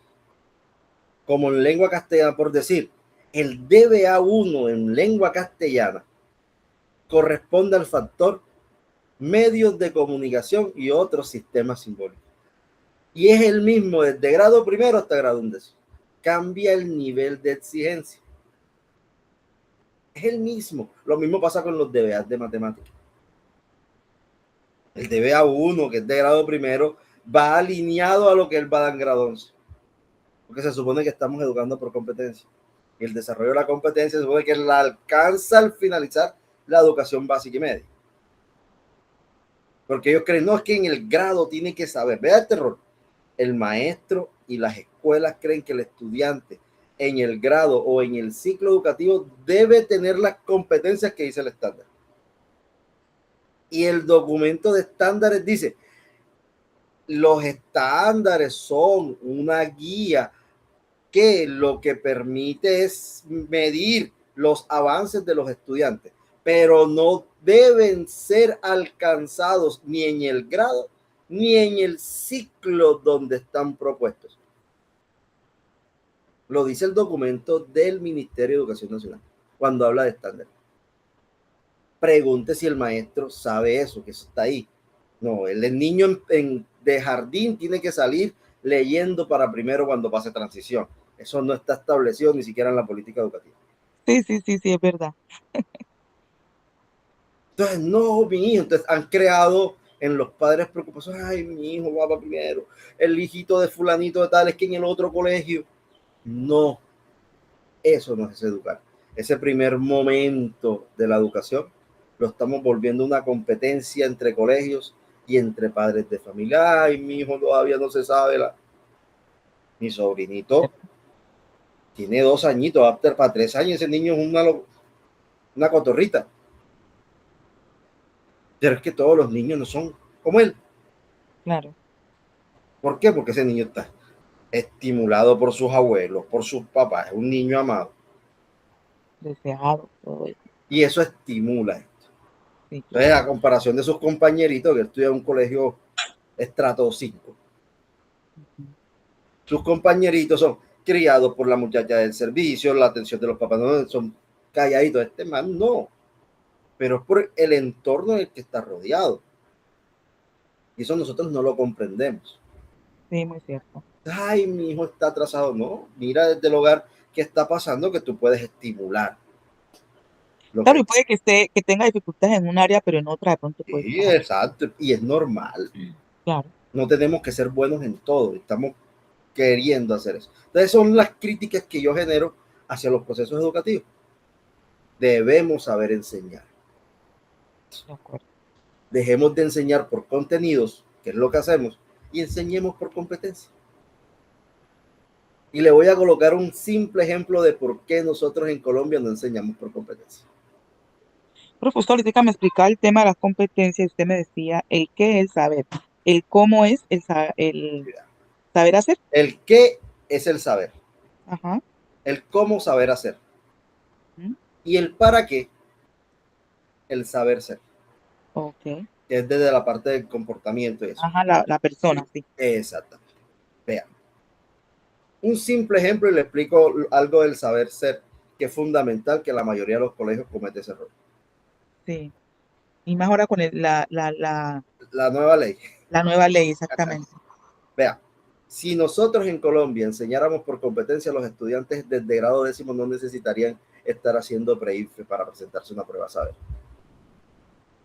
como en lengua castellana, por decir, el DBA1 en lengua castellana corresponde al factor medios de comunicación y otros sistemas simbólicos. Y es el mismo desde grado primero hasta grado 11. Cambia el nivel de exigencia. Es el mismo. Lo mismo pasa con los DBA de matemáticas. El DBA1, que es de grado primero, va alineado a lo que él va a dar en grado 11. Porque se supone que estamos educando por competencia. Y el desarrollo de la competencia se supone que la alcanza al finalizar la educación básica y media. Porque ellos creen, no, es que en el grado tiene que saber. Vea el terror. El maestro y las escuelas creen que el estudiante en el grado o en el ciclo educativo debe tener las competencias que dice el estándar. Y el documento de estándares dice, los estándares son una guía que lo que permite es medir los avances de los estudiantes, pero no deben ser alcanzados ni en el grado ni en el ciclo donde están propuestos. Lo dice el documento del Ministerio de Educación Nacional cuando habla de estándar. Pregunte si el maestro sabe eso, que eso está ahí. No, el niño de jardín tiene que salir leyendo para primero cuando pase transición. Eso no está establecido ni siquiera en la política educativa. Sí, sí, sí, sí, es verdad. Entonces, no, mi hijo, entonces han creado en los padres preocupación, ay, mi hijo va para primero, el hijito de fulanito de tal es que en el otro colegio. No, eso no es educar. Ese primer momento de la educación lo estamos volviendo una competencia entre colegios y entre padres de familia. Ay, mi hijo todavía no se sabe. Mi sobrinito tiene 2 añitos, va a estar para 3 años. Ese niño es una cotorrita. Pero es que todos los niños no son como él. Claro. ¿Por qué? Porque ese niño está estimulado por sus abuelos, por sus papás, es un niño amado. Deseado, todo eso. Y eso estimula esto. Sí, Entonces, claro. a comparación de sus compañeritos, que estudian en un colegio estrato 5, Ujú. sus compañeritos son criados por la muchacha del servicio, la atención de los papás, no son calladitos. Este man no, pero es por el entorno en el que está rodeado. Y eso nosotros no lo comprendemos. Sí, muy cierto. Ay, mi hijo está atrasado. No, mira desde el hogar qué está pasando, que tú puedes estimular lo Claro, y que puede que esté, que tenga dificultades en un área, pero en otra de pronto puede sí, estar. exacto, y es normal. Claro. No tenemos que ser buenos en todo, estamos queriendo hacer eso. Entonces son las críticas que yo genero hacia los procesos educativos. Debemos saber enseñar. De acuerdo. Dejemos de enseñar por contenidos, que es lo que hacemos, y enseñemos por competencia. Y le voy a colocar un simple ejemplo de por qué nosotros en Colombia no enseñamos por competencia. Profe, usted ahorita me explicaba el tema de las competencias y usted me decía el qué es el saber, el cómo es el saber hacer. El qué es el saber, Ajá. el cómo saber hacer, Ujú. y el para qué, el saber ser, Ok. que es desde la parte del comportamiento y eso. Ajá, la persona, sí. Exactamente. Vean, un simple ejemplo y le explico algo del saber ser, que es fundamental, que la mayoría de los colegios comete ese error. Sí. Y más ahora con La nueva ley. la nueva ley, exactamente. Vean, si nosotros en Colombia enseñáramos por competencia a los estudiantes desde grado décimo, no necesitarían estar haciendo pre-IFE para presentarse una prueba saber.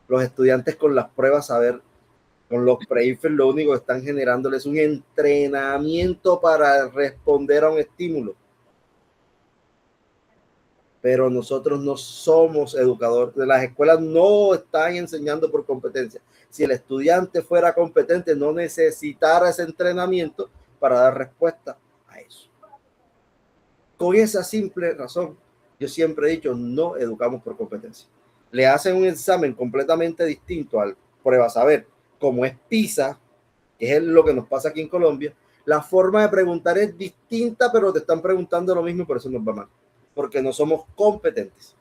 Los estudiantes con las pruebas saber, con los pre-IFE, lo único que están generándoles es un entrenamiento para responder a un estímulo. Pero nosotros no somos educadores, las escuelas no están enseñando por competencia. Si el estudiante fuera competente, no necesitara ese entrenamiento para dar respuesta a eso. Con esa simple razón, yo siempre he dicho, no educamos por competencia. Le hacen un examen completamente distinto al prueba saber, como es PISA, que es lo que nos pasa aquí en Colombia. La forma de preguntar es distinta, pero te están preguntando lo mismo y por eso nos va mal. Porque no somos competentes.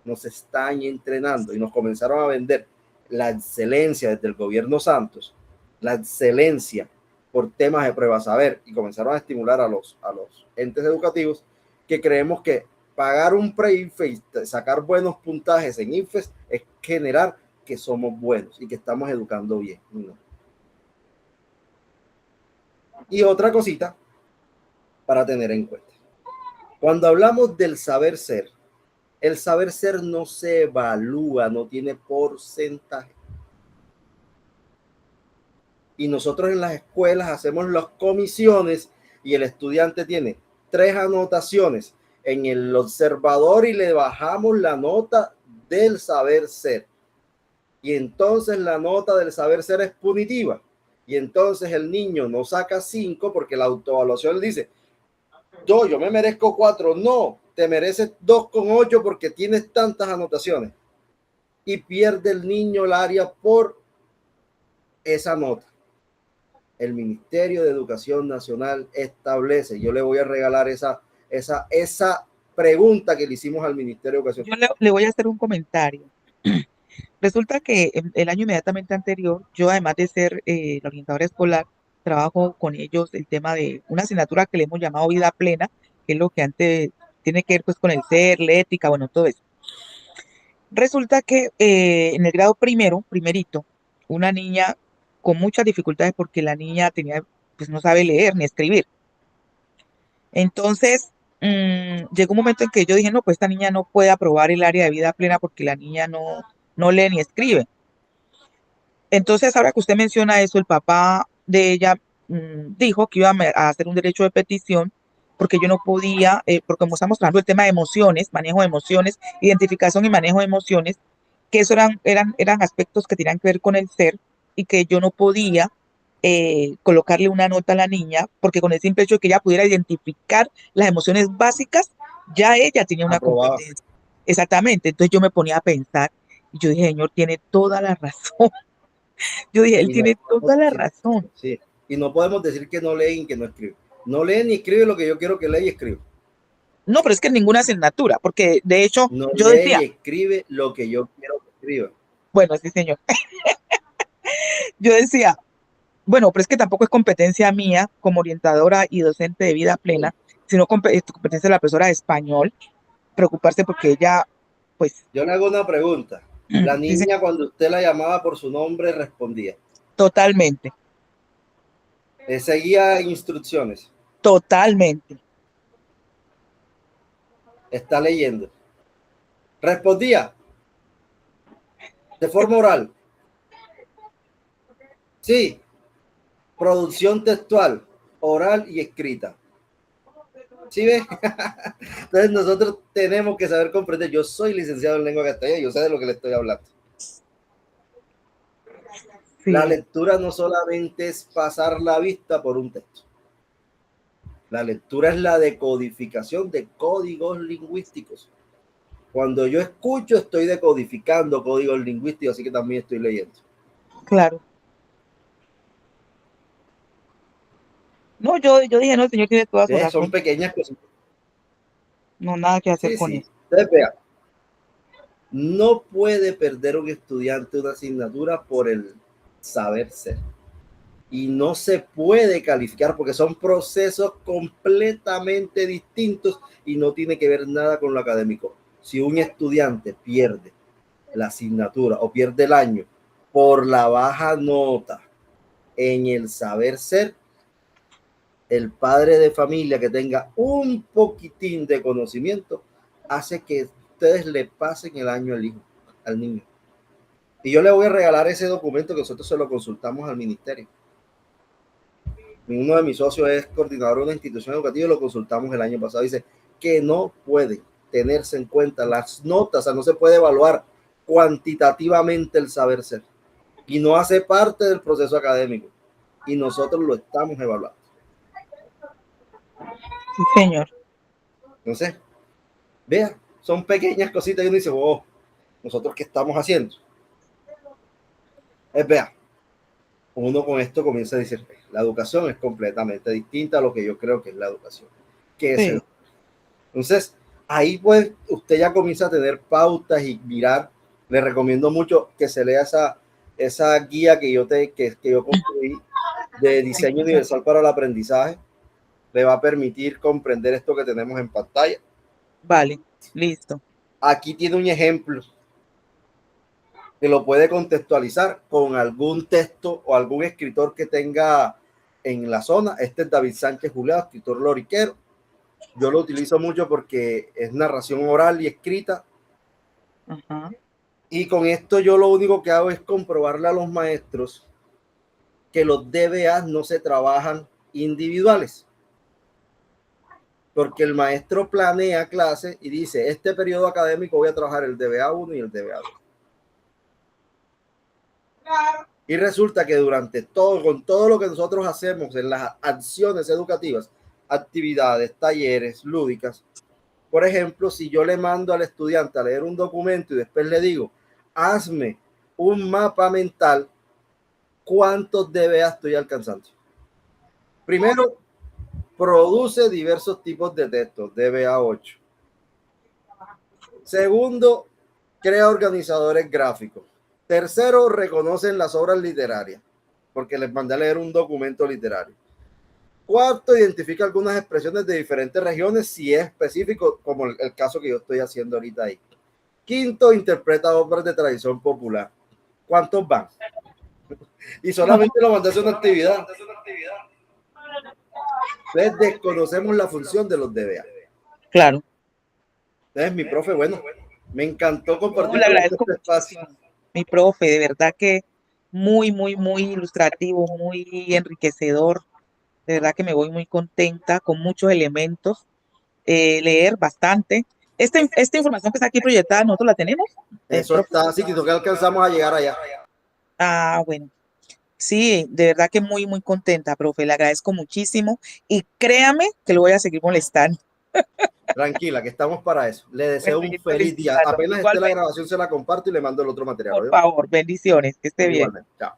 Nos están entrenando y nos comenzaron a vender la excelencia desde el gobierno Santos, la excelencia por temas de prueba saber, y comenzaron a estimular a los entes educativos, que creemos que pagar un pre-IFE y sacar buenos puntajes en IFES es generar que somos buenos y que estamos educando bien. No. Y otra cosita para tener en cuenta. Cuando hablamos del saber ser, el saber ser no se evalúa, no tiene porcentaje. Y nosotros en las escuelas hacemos las comisiones y el estudiante tiene 3 anotaciones en el observador y le bajamos la nota del saber ser. Y entonces la nota del saber ser es punitiva. Y entonces el niño no saca 5 porque la autoevaluación le dice, yo me merezco 4. No, te mereces 2,8 porque tienes tantas anotaciones. Y pierde el niño el área por esa nota. El Ministerio de Educación Nacional establece, yo le voy a regalar esa pregunta que le hicimos al Ministerio de Educación. Yo le voy a hacer un comentario. Resulta que el año inmediatamente anterior, yo además de ser la orientadora escolar, trabajo con ellos el tema de una asignatura que le hemos llamado vida plena, que es lo que antes tiene que ver pues con el ser, la ética, bueno, todo eso. Resulta que en el grado primero, primerito, una niña con muchas dificultades porque la niña tenía, pues no sabe leer ni escribir. Entonces, llegó un momento en que yo dije, no, pues esta niña no puede aprobar el área de vida plena porque la niña no lee ni escribe. Entonces, ahora que usted menciona eso, el papá de ella dijo que iba a hacer un derecho de petición porque yo no podía, porque como estamos trabajando el tema de emociones, manejo de emociones, identificación y manejo de emociones, que eso eran aspectos que tenían que ver con el ser y que yo no podía colocarle una nota a la niña, porque con el simple hecho de que ella pudiera identificar las emociones básicas, ya ella tenía una Aprobada. competencia. Exactamente, entonces yo me ponía a pensar y yo dije, señor, tiene toda la razón. Yo dije, él Y no tiene podemos toda la decir, razón. sí, y no podemos decir que no leen, que no escriben. No leen ni escriben lo que yo quiero que lea y escriba. No, pero es que en ninguna asignatura, porque de hecho No yo lee y decía, escribe lo que yo quiero que escriba. bueno, sí, señor, yo decía, bueno, pero es que tampoco es competencia mía como orientadora y docente de vida plena, Sí. sino competencia de la profesora de español, preocuparse porque ella, pues, Yo le hago una pregunta. La sí, niña cuando usted la llamaba por su nombre respondía. totalmente, Seguía instrucciones. totalmente. Está leyendo. Respondía de forma oral. Sí. Producción textual, oral y escrita. ¿Sí ve? Entonces nosotros tenemos que saber comprender. Yo soy licenciado en lengua castellana, yo sé de lo que le estoy hablando. La Sí, lectura no solamente es pasar la vista por un texto. La lectura es la decodificación de códigos lingüísticos. Cuando yo escucho, estoy decodificando códigos lingüísticos, así que también estoy leyendo. claro. No, yo dije, no, el señor tiene toda su Son razón. pequeñas cosas. No, nada que hacer Sí, con sí. eso. Entonces, vea, no puede perder un estudiante una asignatura por el saber ser. Y no se puede calificar porque son procesos completamente distintos y no tiene que ver nada con lo académico. Si un estudiante pierde la asignatura o pierde el año por la baja nota en el saber ser, el padre de familia que tenga un poquitín de conocimiento hace que ustedes le pasen el año al hijo, al niño. Y yo le voy a regalar ese documento que nosotros se lo consultamos al ministerio. Uno de mis socios es coordinador de una institución educativa y lo consultamos el año pasado. Dice que no puede tenerse en cuenta las notas, o sea, no se puede evaluar cuantitativamente el saber ser. Y no hace parte del proceso académico. Y nosotros lo estamos evaluando. Sí, señor. Entonces, vea, son pequeñas cositas y uno dice, oh, nosotros qué estamos haciendo. Vea, uno con esto comienza a decir, la educación es completamente distinta a lo que yo creo que es la educación. ¿Qué es Sí, el? Entonces, ahí pues usted ya comienza a tener pautas y mirar. Le recomiendo mucho que se lea esa guía que yo construí de diseño universal para el aprendizaje. Le va a permitir comprender esto que tenemos en pantalla. vale, listo. Aquí tiene un ejemplo que lo puede contextualizar con algún texto o algún escritor que tenga en la zona. Este es David Sánchez Juliá, escritor loriquero. Yo lo utilizo mucho porque es narración oral y escrita. Ajá. Y con esto yo lo único que hago es comprobarle a los maestros que los DBA no se trabajan individuales. Porque el maestro planea clase y dice, este periodo académico voy a trabajar el DBA 1 y el DBA 2. Y resulta que durante todo, con todo lo que nosotros hacemos en las acciones educativas, actividades, talleres, lúdicas, por ejemplo, si yo le mando al estudiante a leer un documento y después le digo, hazme un mapa mental, ¿cuántos DBA estoy alcanzando? Primero, produce diversos tipos de textos, DBA 8. Segundo, crea organizadores gráficos. Tercero, reconocen las obras literarias, porque les mandé a leer un documento literario. Cuarto, identifica algunas expresiones de diferentes regiones, si es específico, como el caso que yo estoy haciendo ahorita ahí. Quinto, interpreta obras de tradición popular. ¿Cuántos van? Y solamente lo mandé a hacer una actividad. Entonces desconocemos la función de los DBA. Claro. Entonces mi profe, bueno, me encantó No, compartir le con usted agradezco este espacio. muchísimo, mi profe, de verdad que muy, muy, muy ilustrativo, muy enriquecedor. De verdad que me voy muy contenta, con muchos elementos, leer bastante. Esta información que está aquí proyectada, ¿nosotros la tenemos? Eso está, sí, que alcanzamos a llegar allá. Ah, bueno. Sí, de verdad que muy, muy contenta, profe. Le agradezco muchísimo y créame que lo voy a seguir molestando. Tranquila, que estamos para eso. Le Voy a deseo un seguir feliz día. solicitando. Apenas esté la Igualmente, grabación, se la comparto y le mando el otro material. por ¿Oye? favor, bendiciones, que esté bien. Igualmente. Chao.